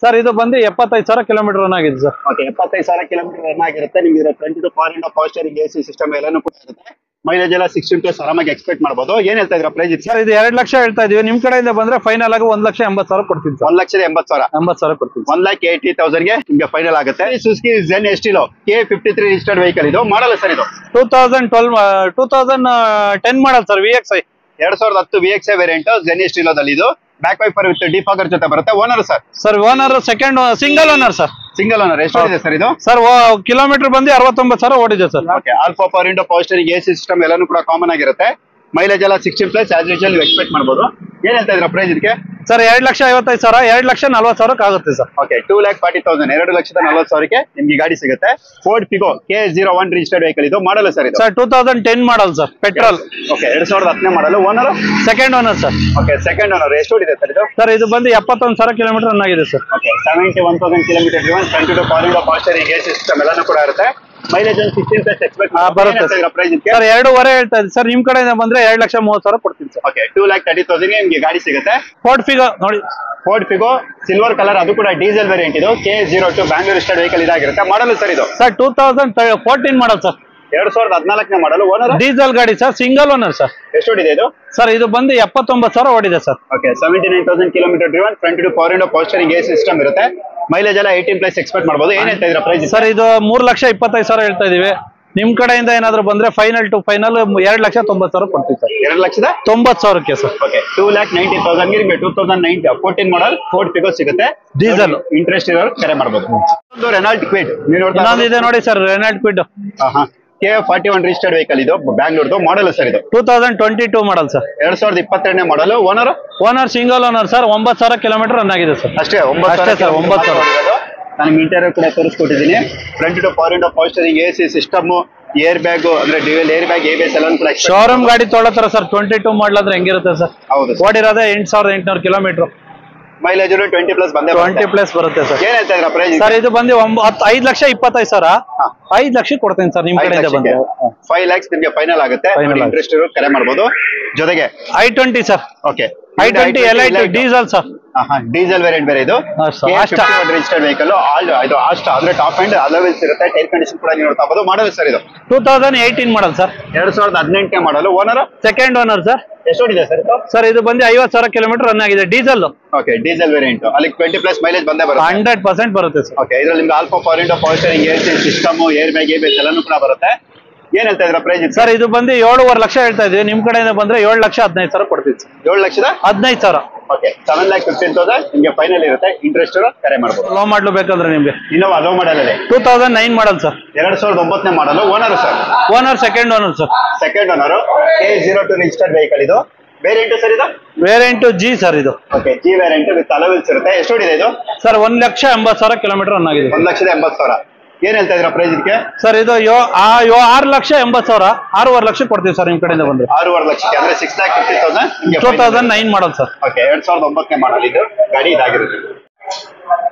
ಸರ್? ಇದು ಬಂದು 75,000 ಕಿಲೋಮೀಟರ್ ರನ್ ಆಗಿದೆ ಸರ್. ಓಕೆ, 75,000 ಕಿಲೋಮೀಟರ್ ರನ್ ಆಗಿರುತ್ತೆ. ನಿಮ್ಗೆ front two power window, power steering, AC system ಎಲ್ಲಾನು ಕೂಡ ಇರುತ್ತೆ. ಮೈಲೇಜ್ ಎಲ್ಲ 16+ ಆರಾಮಾಗಿ ಎಕ್ಸ್ಪೆಕ್ಟ್ ಮಾಡಬಹುದು. ಏನ್ ಹೇಳ್ತಾ ಇದ್ರ ಪ್ರೈಸ್? ಸರ್ ಇದು 2 ಲಕ್ಷ ಹೇಳ್ತಾ ಇದೀವಿ. ನಿಮ್ ಕಡೆಯಿಂದ ಬಂದ್ರೆ ಫೈನಲ್ ಆಗಿ 1,80,000 ಕೊಡ್ತೀನಿ ಸರ್. 1,80,000 ಕೊಡ್ತೀನಿ. 1,80,000 ಗೆ ನಿಮ್ಗೆ ಫೈನಲ್ ಆಗುತ್ತೆ. Suzuki Zen Estilo K53 registered vehicle ಇದು. ಮಾಡಲ್ಲ ಸರ್ ಇದು 2010 model sir. VXI 2010 VXI variant Zen ಎಸ್ಟಿಲೋದಲ್ಲಿ ಇದು. ಬ್ಯಾಕ್ ವೈಪರ್ ವಿತ್ ಡಿಫಾಗರ್ ಜೊತೆ ಬರುತ್ತೆ. Owner sir? Sir owner second, single owner sir. Single owner. ಎಷ್ಟು ಇದೆ ಸರ್ ಇದು? ಸರ್ ಕಿಲೋಮೀಟರ್ ಬಂದು 69,000 ಓಡಿದೆ sir. Okay, alpha power window, power steering, AC system ಎಲ್ಲಾನು ಕೂಡ ಕಾಮನ್ ಆಗಿರುತ್ತೆ. ಮೈಲೇಜ್ ಎಲ್ಲ 16+ ಆಸ್ ಯೂಶುವಲ್ ನೀವು ಎಕ್ಸ್ಪೆಕ್ಟ್ ಮಾಡಬಹುದು. ಏನ್ ಹೇಳ್ತಾ ಇದ್ರ ಪ್ರೈಸ್ ಇದಕ್ಕೆ? ಸರ್ 2,55,000, 2,40,000 ಆಗುತ್ತೆ ಸರ್. ಓಕೆ, 2,40,000, 2,40,000ಗೆ ನಿಮ್ಗೆ ಗಾಡಿ ಸಿಗುತ್ತೆ. Ford Figo K01 registered vehicle ಇದು. ಮಾಡಲ್ಲ ಸರ್ ಇದು? Sir 2010 model sir, petrol. Okay, 2010 model. Owner? Second owner sir. Okay, second owner. ಎಷ್ಟು ಓಡಿದೆ ಸರ್ ಇದು? ಸರ್ ಇದು ಬಂದು 71,000 ಕಿಲೋಮೀಟರ್ ರನ್ ಆಗಿದೆ sir. Okay, 71,000 kilometre driven. Front two power window, power steering, AC system ಎಲ್ಲಾನು ಕೂಡ ಇರುತ್ತೆ. ಮೈಲೇಜ್ 16+ ಎಕ್ಸ್ಪೆಕ್ಟ್ ಬರುತ್ತೆ ಸರ್. ಪ್ರೈಸ್ ಸರ್ 2.5 ಹೇಳ್ತಾ ಇದ್ದೀನಿ ಸರ್. ನಿಮ್ ಕಡೆಯಿಂದ ಬಂದ್ರೆ 2,30,000 ಕೊಡ್ತೀನಿ ಸರ್. ಓಕೆ, 2,30,000 ಗೆ ನಿಮ್ಗೆ ಗಾಡಿ ಸಿಗುತ್ತೆ. ಫೋರ್ಡ್ ಫಿಗೋ ನೋಡಿ, ಫೋರ್ಡ್ ಫಿಗೋ ಸಿಲ್ವರ್ ಕಲರ್, ಅದು ಕೂಡ ಡೀಸೆಲ್ ವೇರಿಯಂಟ್ ಇದು. K02 ಬ್ಯಾಂಗ್ಳೂರ್ ರಿಜಿಸ್ಟರ್ಡ್ ವೆಹಿಕಲ್ ಇದಾಗಿರುತ್ತೆ. ಮಾಡಲು ಸರ್ ಇದು? Sir 2014 model sir. 2014 model. Owner? Diesel ಗಾಡಿ ಸರ್, ಸಿಂಗಲ್ ಓನರ್ ಸರ್. ಎಷ್ಟು ಓಡಿದೆ ಇದು? ಸರ್ ಇದು ಬಂದು 79,000 ಓಡಿದೆ sir. Okay, 79,000 kilometre driven. Front two power window, power steering, AC system ಇರುತ್ತೆ. ಮೈಲೇಜ್ ಎಲ್ಲ 18+ ಎಕ್ಸ್ಪೆಕ್ಟ್ ಮಾಡಬಹುದು. ಏನ್ ಹೇಳ್ತಾ ಇದ್ರ ಪ್ರೈಸ್? ಸರ್ ಇದು 3,25,000 ಹೇಳ್ತಾ ಇದೀವಿ. ನಿಮ್ ಕಡೆಯಿಂದ ಏನಾದ್ರು ಬಂದ್ರೆ ಫೈನಲ್ 2,90,000 ಕೊಡ್ತೀವಿ ಸರ್. 2,90,000 ಸರ್. ಓಕೆ, 2,90,000 ಗೆ ನಿಮಗೆ 2014 ಮಾಡಲ್ ಫೋರ್ಡ್ ಫಿಗೋ ಸಿಗುತ್ತೆ. ಡೀಸೆಲ್. ಇಂಟ್ರೆಸ್ಟ್ ಇರೋರು ಕರೆ ಮಾಡಬಹುದು. ಒಂದು ರೆನಾಲ್ಟ್ ಕ್ವಿಡ್ ಇದೆ ನೋಡಿ sir, Renault Kwid K41 registered vehicle ಇದು. ಬ್ಯಾಂಗ್ಳೂರ್ದು. ಮಾಡಲ್ ಸರ್ ಇದು? 2022 ಮಾಡಲ್ sir. 2022 model. Owner? Owner single owner sir. 9,000 kilometre run ಆಗಿದೆ ಸರ್. ಅಷ್ಟೇ? 9,000. ನಾನು ಇಂಟೀರಿಯರ್ ಕೂಡ ತೋರಿಸ್ಕೊಟ್ಟಿದ್ದೀನಿ. Front two power window, power steering, AC system, air bag ಅಂದ್ರೆ ಡ್ಯುಯಲ್ ಏರ್ ಬ್ಯಾಗ್, ABS ಎಲ್ಲ ಕೂಡ ಶೋರೂಮ್ ಗಾಡಿ ತೊಗೊಳತ್ತಾರ ಸರ್. 22 ಮಾಡಲ್ ಅಂದ್ರೆ ಹೆಂಗಿರುತ್ತೆ ಸರ್? ಹೌದು, ಓಡಿರೋದೇ 8,800 ಕಿಲೋಮೀಟರ್. ಮೈಲೇಜ್ 20+ ಬಂದೇ 20+ ಬರುತ್ತೆ ಸರ್. ಏನ್ ಹೇಳ್ತಾ ಇದ್ರ ಪ್ರೈಸ್? ಸರ್ ಇದು ಬಂದು 5,25,000. 5 ಲಕ್ಷ ಕೊಡ್ತೀನಿ ಸರ್. ನಿಮ್ ಕಡೆಯಿಂದ ಬಂದ್ರೆ 5 lakhs ನಿಮ್ಗೆ ಫೈನಲ್ ಆಗುತ್ತೆ. ಇಂಟ್ರೆಸ್ಟ್ ಇರೋ ಕರೆ ಮಾಡಬಹುದು. ಜೊತೆಗೆ i20 sir. Okay, i20 L8 diesel sir. Diesel variant ಬೇರೆ ಇದು. Registered vehicle. ಇದು ಆಸ್ಟಾ ಅಂದ್ರೆ ಟಾಪ್ ಅಂಡ್ ಅಲೋವೆಲ್ಸ್ ಇರುತ್ತೆ. ಟೈರ್ ಕಂಡೀಷನ್ ಕೂಡ ನೀವು ನೋಡ್ತಾ ಇರಬಹುದು. ಮಾಡಲ್ ಸರ್ ಇದು? 2018 ಮಾಡಲ್ ಸರ್. 2018 ಮಾಡಲು. ಓನರ್? Second owner sir. ಎಷ್ಟು ಓಡಿದೆ ಸರ್ ಇದು? ಸರ್ ಇದು ಬಂದು 50,000 ಕಿಲೋಮೀಟರ್ ರನ್ ಆಗಿದೆ. ಡೀಸೆಲ್. Okay, diesel variant. ಅಲ್ಲಿ 20+ ಮೈಲೇಜ್ ಬಂದೇ ಬರುತ್ತೆ. 100% ಬರುತ್ತೆ ಸರ್. ಓಕೆ, ಇದರಲ್ಲಿ ನಿಮ್ಗೆ alpha power window, power steering, AC system, air bag, ABS ಎಲ್ಲಾನು ಕೂಡ ಬರುತ್ತೆ. ಏನ್ ಹೇಳ್ತಾ ಇದ್ರ ಪ್ರೈಸ್? ಸರ್ ಇದು ಬಂದು 7.5 ಲಕ್ಷ ಹೇಳ್ತಾ ಇದೀವಿ. ನಿಮ್ ಕಡೆಯಿಂದ ಬಂದ್ರೆ 7,15,000 ಕೊಡ್ತೀವಿ ಸರ್. 7,15,000. ಓಕೆ, 7,15,000 ನಿಮ್ಗೆ ಫೈನಲ್ ಇರುತ್ತೆ. ಇಂಟ್ರೆಸ್ಟ್ ಕರೆ ಮಾಡಬಹುದು. ಲೋ ಮಾಡ್ಲು ಬೇಕಾದ್ರೆ ನಿಮ್ಗೆ ಇನ್ನೋವಾ ಲೋ ಮಾಡಲ್ ಅಲ್ಲಿ 2009 ಮಾಡಲ್ ಸರ್. 2009 ಮಾಡಲು. Owner sir? Owner second owner sir. Second owner. K02 registered vehicle ಇದು. ವೇರಿಯಂಟ್ ಸರ್ ಇದು? ವೇರಿಯಂಟ್ G ಸರ್ ಇದು. ಓಕೆ, G ವೇರಿಯಂಟ್ ವಿತ್ ಅಲೋವೆಲ್ಸ್ ಇರುತ್ತೆ. ಎಷ್ಟು ಓಡಿದೆ ಇದು? ಸರ್ 1,80,000 ಕಿಲೋಮೀಟರ್ ರನ್ ಆಗಿದೆ. 1,80,000. ಏನ್ ಹೇಳ್ತಾ ಇದ್ರ ಪ್ರೈಸ್ ಇದಕ್ಕೆ? ಸರ್ ಇದು 6,80,000, 6.5 ಲಕ್ಷ ಕೊಡ್ತೀವಿ ಸರ್ ನಿಮ್ ಕಡೆಯಿಂದ ಬಂದ್ರೆ. 6.5 ಲಕ್ಷಕ್ಕೆ ಅಂದ್ರೆ 6,50,000. 2009 ಮಾಡಲ್ ಸರ್. ಓಕೆ, 2009 ಮಾಡಲ್ ಇದು ಗಾಡಿ ಇದಾಗಿರುತ್ತೆ.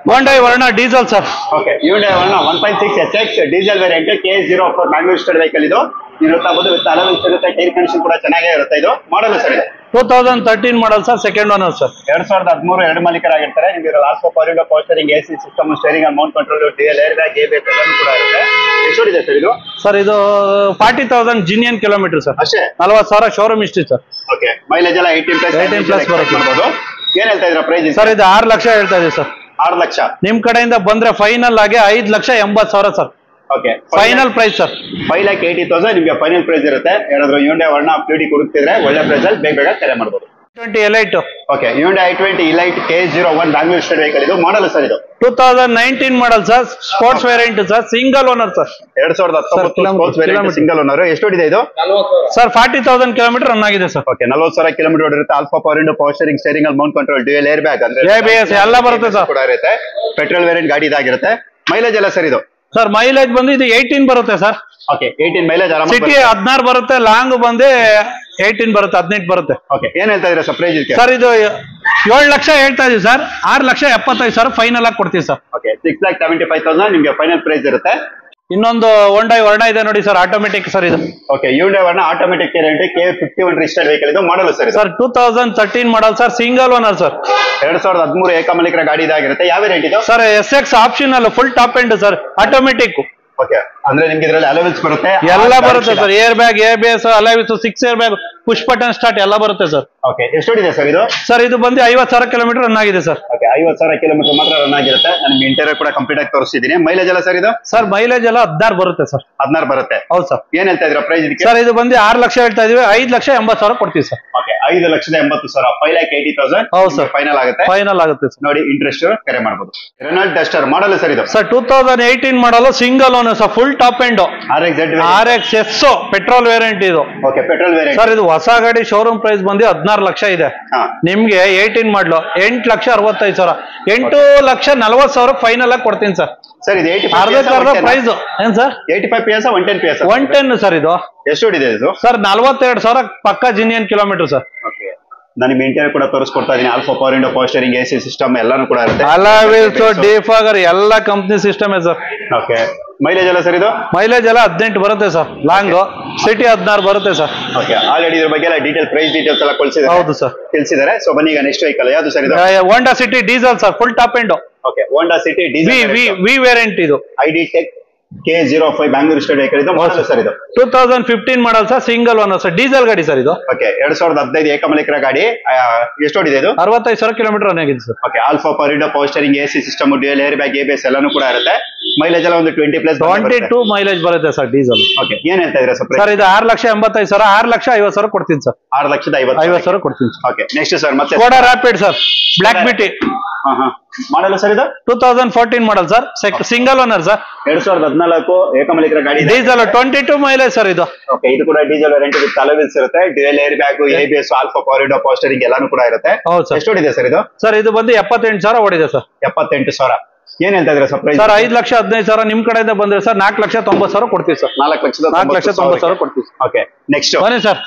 Hyundai Verna diesel sir. Okay, Hyundai Verna 1.6 HX diesel variant K04 Bangalore registered vehicle ಇದು. ನೀವು ನೋಡ್ತಾ ಇರಬಹುದು ವಿತ್ ಅಲೋವೆಲ್ಸ್ ಇರುತ್ತೆ. ಟೈರ್ ಕಂಡೀಷನ್ ಕೂಡ ಚೆನ್ನಾಗೇ ಇರುತ್ತೆ. ಇದು ಮಾಡಲ್ ಸರ್ ಇದು? 2013 model sir, second owner sir. 2013 ಎರಡು ಮಾಲೀಕರಾಗಿರ್ತಾರೆ. ನಿಮಗೆ alpha power window, power steering, AC system, steering and mount control, dual air bag, ABS ಎಲ್ಲಾನು ಕೂಡ ಇರುತ್ತೆ. ಎಷ್ಟು ಇದೆ ಸರ್ ಇದು? ಸರ್ ಇದು 40,000 ಜಿನಿಯನ್ ಕಿಲೋಮೀಟರ್ ಸರ್. ಅಷ್ಟೇ? 40,000 showroom history sir. Okay, mileage ಎಲ್ಲ 18 ಪ್ಲಸ್ ಬರುತ್ತೆ. ಏನ್ ಹೇಳ್ತಾ ಇದ್ರ ಪ್ರೈಸ್ ಸರ್? ಇದು 6 ಲಕ್ಷ ಹೇಳ್ತಾ ಇದೀವಿ ಸರ್. 6 ಲಕ್ಷ ನಿಮ್ ಕಡೆಯಿಂದ ಬಂದ್ರೆ ಫೈನಲ್ ಆಗಿ 5,80,000 sir. Okay, final price sir. 5,80,000 ನಿಮ್ಗೆ ಫೈನಲ್ ಪ್ರೈಸ್ ಇರುತ್ತೆ. ಯಾರಾದ್ರೂ Hyundai ವರ್ಣ ಅಪ್ಗ್ರೇಡ್ ಕೊಡುತ್ತಿದ್ರೆ ಒಳ್ಳೆ ಪ್ರೈಸ್ ಅಲ್ಲಿ ಬೇಗ ಕರೆ ಮಾಡಬಹುದು. i20 elite. Okay, Hyundai i20 elite K01 Bangalore state vehicle. ಇದು ಮಾಡಲ್ ಸರ್. ಇದು 2019 model sir, sports variant sir, single owner sir. 2019 sports variant single owner. ಎಷ್ಟು ಓಡಿದೆ ಇದು? ಸರ್ 40,000 ಕಿಲೋಮೀಟರ್ ರನ್ ಆಗಿದೆ ಸರ್. ಓಕೆ, 40,000 ಕಿಲೋಮೀಟರ್ ಓಡಿರುತ್ತೆ. Alpha power window, power steering, steering ಅಲ್ಲಿ mount control, dual air bag ಅಂದ್ರೆ ABS ಎಲ್ಲ ಬರುತ್ತೆ ಸರ್. ಕೂಡ ಇರುತ್ತೆ. ಪೆಟ್ರೋಲ್ ವೇರಿಯಂಟ್ ಗಾಡಿ ಇದಾಗಿರುತ್ತೆ. ಮೈಲೇಜ್ ಎಲ್ಲ ಸರ್ ಇದು? ಸರ್ ಮೈಲೇಜ್ ಬಂದು ಇದು 18 ಬರುತ್ತೆ ಸರ್. ಓಕೆ, 18 ಮೈಲೇಜ್ ಆರಾಮ. ಸಿಟಿ 16 ಬರುತ್ತೆ, ಲಾಂಗ್ ಬಂದು 18 ಬರುತ್ತೆ, 18 ಬರುತ್ತೆ. ಓಕೆ, ಏನ್ ಹೇಳ್ತಾ ಇದೀರಾ ಸರ್ ಪ್ರೈಸ್ ಇದಕ್ಕೆ? ಸರ್ ಇದು 7 ಲಕ್ಷ ಹೇಳ್ತಾ ಇದೀವಿ ಸರ್. 6,75,000 ಫೈನಲ್ ಆಗಿ ಕೊಡ್ತೀವಿ ಸರ್. ಓಕೆ, 6,75,000 ನಿಮ್ಗೆ ಫೈನಲ್ ಪ್ರೈಸ್ ಇರುತ್ತೆ. ಇನ್ನೊಂದು Hyundai ವರ್ಣ ಇದೆ ನೋಡಿ ಸರ್, ಆಟೋಮೆಟಿಕ್ ಸರ್ ಇದು. Okay, Hyundai Verna automatic variant K51 registered vehicle. ಇದು model sir. Sir 2013 model sir, single owner sir. 2013 ಏಕಮಾಲೀಕರ ಗಾಡಿ ಇದಾಗಿರುತ್ತೆ. ಯಾವ ವೇರಿಯಂಟ್ ಇದು sir? SX optional, full top end sir, automatic. Okay, ಅಂದ್ರೆ ನಿಮ್ಗೆ ಇದರಲ್ಲಿ ಅಲೋವೆನ್ಸ್ ಬರುತ್ತೆ, ಎಲ್ಲ ಬರುತ್ತೆ ಸರ್. Air bag, ABS, alloy wheels, 6 air bag, push button start ಎಲ್ಲ ಬರುತ್ತೆ ಸರ್. ಓಕೆ, ಎಷ್ಟು ಇದೆ ಸರ್ ಇದು? ಸರ್ ಇದು ಬಂದು 50,000 ಕಿಲೋಮೀಟರ್ ರನ್ ಆಗಿದೆ ಸರ್. ಓಕೆ, 50,000 ಕಿಲೋಮೀಟರ್ ಮಾತ್ರ ರನ್ ಆಗಿರುತ್ತೆ. ನಾನು ಇಂಟೀರಿಯರ್ ಕೂಡ ಕಂಪ್ಲೀಟ್ ಆಗಿ ತೋರಿಸಿದ್ದೀನಿ. ಮೈಲೇಜ್ ಎಲ್ಲ ಸರ್ ಇದು? ಸರ್ ಮೈಲೇಜ್ ಎಲ್ಲ 16 ಬರುತ್ತೆ ಸರ್. 16 ಬರುತ್ತೆ. ಹೌದು ಸರ್. ಏನ್ ಹೇಳ್ತಾ ಇದ್ರ ಪ್ರೈಸ್ ಇದಕ್ಕೆ? ಸರ್ ಇದು ಬಂದು 6 ಲಕ್ಷ ಹೇಳ್ತಾ ಇದೀವಿ. 5,80,000 ಕೊಡ್ತೀವಿ ಸರ್. ಓಕೆ, 5,80,000, 5,80,000 ಹೌದು ಸರ್, ಫೈನಲ್ ಆಗುತ್ತೆ. ಫೈನಲ್ ಆಗುತ್ತೆ ಸರ್. ನೋಡಿ, ಇಂಟ್ರೆಸ್ಟ್ ಕರೆ ಮಾಡಬಹುದು. ರೆನಾಲ್ಟ್ ಡಸ್ಟರ್ ಮಾಡಲ್ ಸರ್ ಇದು? Sir 2018 model, single owner sir, full top end, RX petrol variant ಇದು. Okay, petrol variant sir. ಇದು ಹೊಸ ಗಾಡಿ ಶೋರೂಮ್ ಪ್ರೈಸ್ ಬಂದು 16 ಲಕ್ಷ ಇದೆ. ನಿಮ್ಗೆ 18 ಮಾಡಲು 8,65,000, 8,40,000 ಫೈನಲ್ ಆಗಿ ಕೊಡ್ತೀನಿ ಸರ್. ಸರ್ ಇದು 85 ಪ್ರೈಸ್ ಏನ್ ಸರ್? 85 PS 110 PS 110 sir. ಇದು ಎಷ್ಟು ಹೊಡಿದೆ ಇದು? ಸರ್ 42,000 ಪಕ್ಕಾ ಜಿನಿಯನ್ ಕಿಲೋಮೀಟರ್ ಸರ್. ಓಕೆ, ನಾನು ನಿಮ್ ಇಂಟೀರಿಯರ್ ಕೂಡ ತೋರಿಸ್ಕೊಡ್ತಾ ಇದೀನಿ. Alpha power window, power steering, AC system ಎಲ್ಲಾನು ಕೂಡ ಇರುತ್ತೆ. ಅಲಾವಿಲ್ಸ್, ಡಿಫಾಗರ್ ಎಲ್ಲ company system sir. Okay, mileage ಎಲ್ಲ ಸರ್ ಇದು? ಮೈಲೇಜ್ ಎಲ್ಲ 18 ಬರುತ್ತೆ ಸರ್. ಲಾಂಗ್ ಸಿಟಿ 16 ಬರುತ್ತೆ ಸರ್. ಓಕೆ, ಆಲ್ರೆಡಿ ಇದ್ರ ಬಗ್ಗೆ ಎಲ್ಲ ಪ್ರೈಸ್ ಡೀಟೇಲ್ಸ್ ಎಲ್ಲ ಕಳಿಸಿದ್ದಾರೆ. ಹೌದು ಸರ್, ತಿಳಿಸಿದ್ದಾರೆ. ಸೊ ಬನ್ನಿ, ಈಗ ನೆಕ್ಸ್ಟ್ ವೆಹಿಕಲ್ ಯಾವುದು ಸರ್ ಇದು? Honda City diesel sir, full top end. Okay, Honda City diesel V variant ಇದು. ID Tech K05 Bangalore state vehicle. ಇದು ಮಾಡಲ್ ಸರ್ ಇದು? 2015 model sir, single owner sir, diesel ಗಾಡಿ sir ಇದು. ಓಕೆ, 2015 ಏಕಮಾಲೀಕರ ಗಾಡಿ. ಎಷ್ಟು ಓಡಿದೆ ಇದು? 65,000 ಕಿಲೋಮೀಟರ್ ರನ್ ಆಗಿದೆ sir. Okay, alpha power window, power steering, AC system, dual air bag, ABS ಎಲ್ಲಾನು ಕೂಡ ಇರುತ್ತೆ. ಮೈಲೇಜ್ ಎಲ್ಲ ಒಂದು 20 ಪ್ಲಸ್ 22 ಮೈಲೇಜ್ ಬರುತ್ತೆ ಸರ್ ಡೀಸೆಲ್. ಓಕೆ, ಏನ್ ಹೇಳ್ತಾ ಇದ್ದೀರಾ ಸರ್? ಸರ್ ಇದು 6,85,000, 6,50,000 ಕೊಡ್ತೀನಿ ಸರ್. 6,50,000 ಕೊಡ್ತೀನಿ. ಓಕೆ, ನೆಕ್ಸ್ಟ್ ಸರ್ ಮತ್ತೆ ಸ್ಕೋಡಾ ರಾಪಿಡ್ ಸರ್, ಬ್ಲಾಕ್ ಬಿಟಿ. ಮಾಡಲ್ಲ ಸರ್ ಇದು? 2014 model sir, single owner sir. 2014 ಏಕಮಾಲೀಕರ ಗಾಡಿ, ಡೀಸೆಲ್, 22 ಮೈಲೇಜ್ ಸರ್ ಇದು. ಓಕೆ, ಇದು ಕೂಡ ಡೀಸೆಲ್ ವೇರಿಯಂಟ್ ವಿತ್ ಅಲೋವೆನ್ಸ್ ಇರುತ್ತೆ. Dual air bag, ABS, all four power window, power steering ಎಲ್ಲಾನು ಕೂಡ ಇರುತ್ತೆ. ಹೌದು ಸರ್. ಎಷ್ಟು ಓಡಿದೆ ಸರ್ ಇದು? ಸರ್ ಇದು ಬಂದು 78,000 ಓಡಿದೆ ಸರ್. 78,000. ಏನ್ ಹೇಳ್ತಾ ಇದ್ದೀರಾ ಸರ್ ಪ್ರೈಸ್? ಸರ್ 5,15,000 ನಿಮ್ ಕಡೆಯಿಂದ ಬಂದ್ರೆ ಸರ್ 4,90,000 ಕೊಡ್ತೀವಿ ಸರ್. 4,90,000 ಕೊಡ್ತೀವಿ. ಓಕೆ, ನೆಕ್ಸ್ಟ್ ಬನ್ನಿ sir.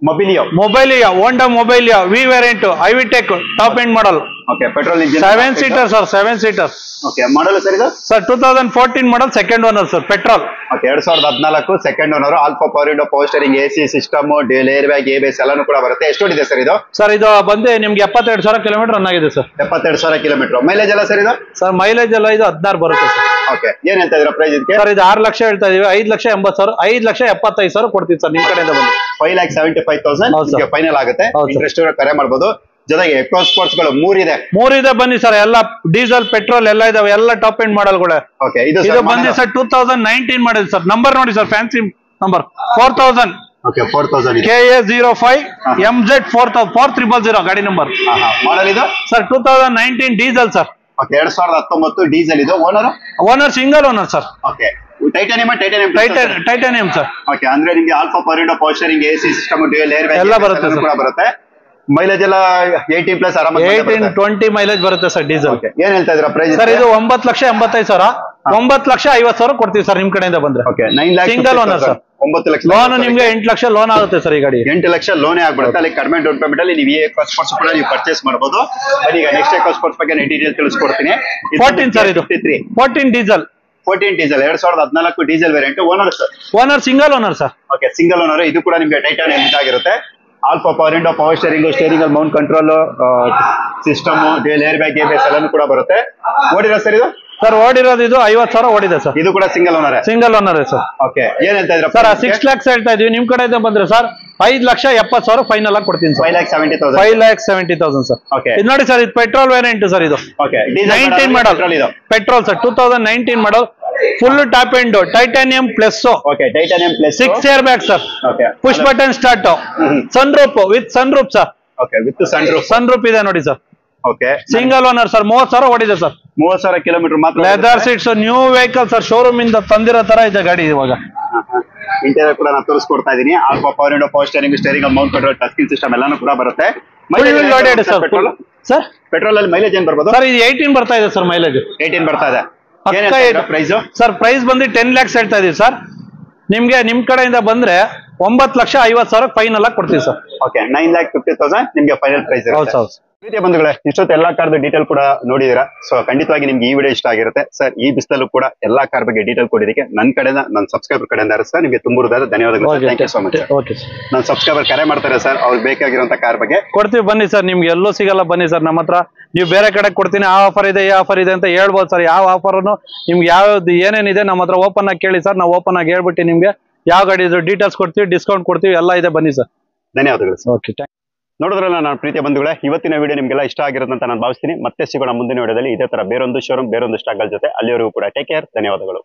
Mobilio Honda Mobilio V variant, IV Tech top end model. Okay, petrol engine, 7 seater sir, 7 seater. Okay, model sir ಇದು? Sir 2014 model, second owner sir, petrol. Okay, 2014 second owner. Alpha power window, power steering, AC system, dual air bag, ABS ಎಲ್ಲಾನು ಕೂಡ ಬರುತ್ತೆ. ಎಷ್ಟು ಓಡಿದೆ sir ಇದು? Sir ಇದು ಬಂದು ನಿಮ್ಗೆ 72,000 ಕಿಲೋಮೀಟರ್ ರನ್ ಆಗಿದೆ ಸರ್. 72,000 ಕಿಲೋಮೀಟರ್. ಮೈಲೇಜ್ ಎಲ್ಲ ಸರ್ ಇದು? ಸರ್ ಮೈಲೇಜ್ ಎಲ್ಲ ಇದು 16 ಬರುತ್ತೆ ಸರ್. ಓಕೆ, ಏನ್ ಹೇಳ್ತಾ ಇದ್ದೀರಾ ಪ್ರೈಸ್ ಇದಕ್ಕೆ? ಸರ್ ಇದು 6 ಲಕ್ಷ ಹೇಳ್ತಾ ಇದೀವಿ. 5,80,000, 5,75,000 ಕೊಡ್ತೀವಿ ಸರ್ ನಿಮ್ ಕಡೆಯಿಂದ ಬಂದು. 5,75,000 ಫೈನಲ್ ಆಗುತ್ತೆ. ಇಂಟ್ರೆಸ್ಟ್ ಕರೆ ಮಾಡಬಹುದು. ಜೊತೆಗೆ ಎಕೋ ಸ್ಪೋರ್ಟ್ಸ್ ಗಳು 3 ಇದೆ. ಬನ್ನಿ ಸರ್, ಎಲ್ಲ ಡೀಸೆಲ್, ಪೆಟ್ರೋಲ್ ಎಲ್ಲ ಇದಾವೆ, ಎಲ್ಲ ಟಾಪ್ ಎಂಡ್ ಮಾಡಲ್ಗಳು. ಓಕೆ, ಇದು ಬಂದಿ ಸರ್ 2019 ಮಾಡಿದ್ ಸರ್. ನಂಬರ್ ನೋಡಿ sir, fancy number 4000. Okay, 4000 KA05 MZ 4000 ಗಾಡಿ ನಂಬರ್. ಮಾಡಲ್ ಇದು sir 2019 diesel sir. Okay, 2019 diesel ಇದು. Owner single owner sir. Okay, titanium sir. Okay, ಅಂದ್ರೆ ನಿಮಗೆ alpha power window, power steering, AC system, dual air bag ಎಲ್ಲ ಬರುತ್ತೆ ಕೂಡ ಬರುತ್ತೆ. Mileage ಎಲ್ಲ 18 ಪ್ಲಸ್ ಆರಾಮ 18-20 ಮೈಲೇಜ್ ಬರುತ್ತೆ ಸರ್ ಡೀಸೆಲ್. ಏನ್ ಹೇಳ್ತಾ ಇದ್ದೀರಾ ಪ್ರೈಸ್? ಸರ್ ಇದು 9,85,000, 9,50,000 ಕೊಡ್ತೀವಿ ಸರ್ ನಿಮ್ ಕಡೆಯಿಂದ ಬಂದ್ರೆ. Okay, 9 lakh single owner sir. 9 lakh loan ನಿಮ್ಗೆ 8 ಲಕ್ಷ ಲೋನ್ ಆಗುತ್ತೆ ಸರ್. ಈ ಗಾಡಿ 8 ಲಕ್ಷ ಲೋನೇ ಆಗ್ಬಿಡುತ್ತೆ. ಅಲ್ಲಿ ಕಡಿಮೆ ಡೌನ್ ಪೇಮೆಂಟ್ ಅಲ್ಲಿ ನೀವು ಎಕೋ ಸ್ಪೋರ್ಟ್ಸ್ ಕೂಡ ನೀವು ಪರ್ಚೇಸ್ ಮಾಡಬಹುದು. ಈಗ ನೆಕ್ಸ್ಟ್ ಎಕೋ ಸ್ಪೋರ್ಟ್ಸ್ ಬಗ್ಗೆ ಡೀಟೇಲ್ ತಿಳಿಸ್ಕೊಡ್ತೀನಿ. 14 ಸರ್ ಇದು. 14 diesel. 2014 diesel variant. Owner sir? Owner single owner sir. Okay, single owner. ಇದು ಕೂಡ ನಿಮ್ಗೆ ಟೈಟಾನಿಯಂ ಇದಾಗಿರುತ್ತೆ. Alpha power window, power steering ಅಲ್ಲಿ mount control system, dual air bag, ABS ಎಲ್ಲಾನು ಕೂಡ ಬರುತ್ತೆ. ಓಡಿರೋ ಸರ್ ಇದು? ಸರ್ ಓಡಿರೋದು ಇದು 50,000 ಓಡಿದೆ ಸರ್. ಇದು ಕೂಡ single owner? Single owner sir. Okay, ಏನ್ ಹೇಳ್ತಾ ಇದ್ರ ಸರ್? 6 lakhs ಹೇಳ್ತಾ ಇದೀವಿ. ನಿಮ್ ಕಡೆಯಿಂದ ಬಂದ್ರೆ ಸರ್ 5,70,000 ಫೈನಲ್ ಆಗಿ ಕೊಡ್ತೀನಿ ಸರ್. 5,70,000. 5,70,000 ಸರ್. ಓಕೆ, ಇದು ನೋಡಿ ಸರ್, ಇದು ಪೆಟ್ರೋಲ್ ವೇರಿಯಂಟ್ ಸರ್. ಇದು 19 ಮಾಡಲ್ petrol sir. 2019 model, full top end, titanium plus. Okay, titanium plus, 6 air bag sir. Okay, push button start, sunroof with sunroof sir. Okay, with sunroof ಇದೆ ನೋಡಿ sir. Okay, single owner sir. 30,000 ಓಡಿದೆ sir. 30,000 kilometre ಮಾತ್ರ. Leather seats, new vehicle sir. Showroom ಇಂದ ತಂದಿರೋ ತರ ಇದೆ ಗಾಡಿ ಇವಾಗ. Interior ಕೂಡ ನಾನು ತೋರಿಸ್ಕೊಡ್ತಾ ಇದೀನಿ. Alpha power window, power steering Mount control, touch screen system ಎಲ್ಲಾನು ಕೂಡ ಬರುತ್ತೆ. Loaded sir. ಸರ್ ಪೆಟ್ರೋಲ್ ಅಲ್ಲಿ ಮೈಲೇಜ್ ಏನ್ ಬರ್ಬೋದು ಸರ್? ಇದು 18 ಬರ್ತಾ ಇದೆ ಸರ್ ಮೈಲೇಜ್. 18 ಬರ್ತಾ ಇದೆ. Price sir? ಪ್ರೈಸ್ ಬಂದು 10 lakhs ಹೇಳ್ತಾ ಇದೀವಿ ಸರ್. ನಿಮ್ಗೆ ನಿಮ್ ಕಡೆಯಿಂದ ಬಂದ್ರೆ 9,50,000 ಫೈನಲ್ ಆಗಿ ಕೊಡ್ತೀವಿ ಸರ್. ಓಕೆ, 9,50,000 ನಿಮ್ಗೆ ಫೈನಲ್ ಪ್ರೈಸ್. ಹೌದು ಸರ್. ಪ್ರೀತಿಯ ಬಂಧುಗಳೇ, ಇಷ್ಟೊತ್ತು ಎಲ್ಲಾ ಕಾರ್ದು ಡೀಟೇಲ್ ಕೂಡ ನೋಡಿದೀರಾ. ಸೊ ಖಂಡಿತವಾಗಿ ನಿಮ್ಗೆ ಈ ವಿಡಿಯೋ ಇಷ್ಟ ಆಗಿರುತ್ತೆ ಸರ್. ಈ ಬಿಸಿಲಲ್ಲೂ ಕೂಡ ಎಲ್ಲಾ ಕಾರ್ ಬಗ್ಗೆ ಡೀಟೇಲ್ ಕೊಡಿದಕ್ಕೆ ನನ್ನ ಕಡೆಯಿಂದ, ನನ್ನ ಸಬ್ಸ್ಕ್ರೈಬರ್ ಕಡೆಯಿಂದ ಸರ್ ನಿಮಗೆ ತುಂಬುವುದಾದ ಧನ್ಯವಾದಗಳು. Thank you so much. ನನ್ನ ಸಬ್ಸ್ಕ್ರೈಬರ್ ಕರೆ ಮಾಡ್ತಾರೆ ಸರ್, ಅವ್ರಿಗೆ ಬೇಕಾಗಿರುವಂತ ಕಾರ್ ಬಗ್ಗೆ ಕೊಡ್ತೀವಿ. ಬನ್ನಿ ಸರ್, ನಿಮ್ಗೆ ಎಲ್ಲೂ ಸಿಗಲ್ಲ. ಬನ್ನಿ ಸರ್ ನಮ್ಮ ಹತ್ರ. ನೀವು ಬೇರೆ ಕಡೆ ಕೊಡ್ತೀನಿ, ಆ ಆಫರ್ ಇದೆ, ಈ ಆಫರ್ ಇದೆ ಅಂತ ಹೇಳ್ಬೋದು ಸರ್. ಯಾವ ಆಫರ್ ನಿಮ್ಗೆ ಯಾವ್ದು ಏನೇನಿದೆ ನಮ್ಮ ಹತ್ರ ಓಪನ್ ಆಗಿ ಕೇಳಿ ಸರ್. ನಾವು ಓಪನ್ ಆಗಿ ಹೇಳ್ಬಿಟ್ಟು ನಿಮ್ಗೆ ಯಾವ ಗಾಡಿ ಡೀಟೇಲ್ಸ್ ಕೊಡ್ತೀವಿ, ಡಿಸ್ಕೌಂಟ್ ಕೊಡ್ತೀವಿ, ಎಲ್ಲ ಇದೆ. ಬನ್ನಿ ಸರ್. ಧನ್ಯವಾದಗಳು ಸರ್. ಓಕೆ, ನೋಡಿದ್ರಲ್ಲ ನನ್ನ ಪ್ರೀತಿಯ ಬಂಧುಗಳೇ, ಇವತ್ತಿನ ವಿಡಿಯೋ ನಿಮಗೆಲ್ಲ ಇಷ್ಟ ಆಗಿರುತ್ತೆ ಅಂತ ನಾನು ಭಾವಿಸ್ತೀನಿ. ಮತ್ತೆ ಸಿಗೋಣ ಮುಂದಿನ ವಿಡಿಯೋದಲ್ಲಿ ಇದೇ ತರ ಬೇರೊಂದು ಶೋರೂಮ್, ಬೇರೊಂದು ಸ್ಟಾಕ್ಗಳ ಜೊತೆ. ಅಲ್ಲಿವರೆಗೂ ಕೂಡ ಟೇಕ್ ಕೇರ್. ಧನ್ಯವಾದಗಳು.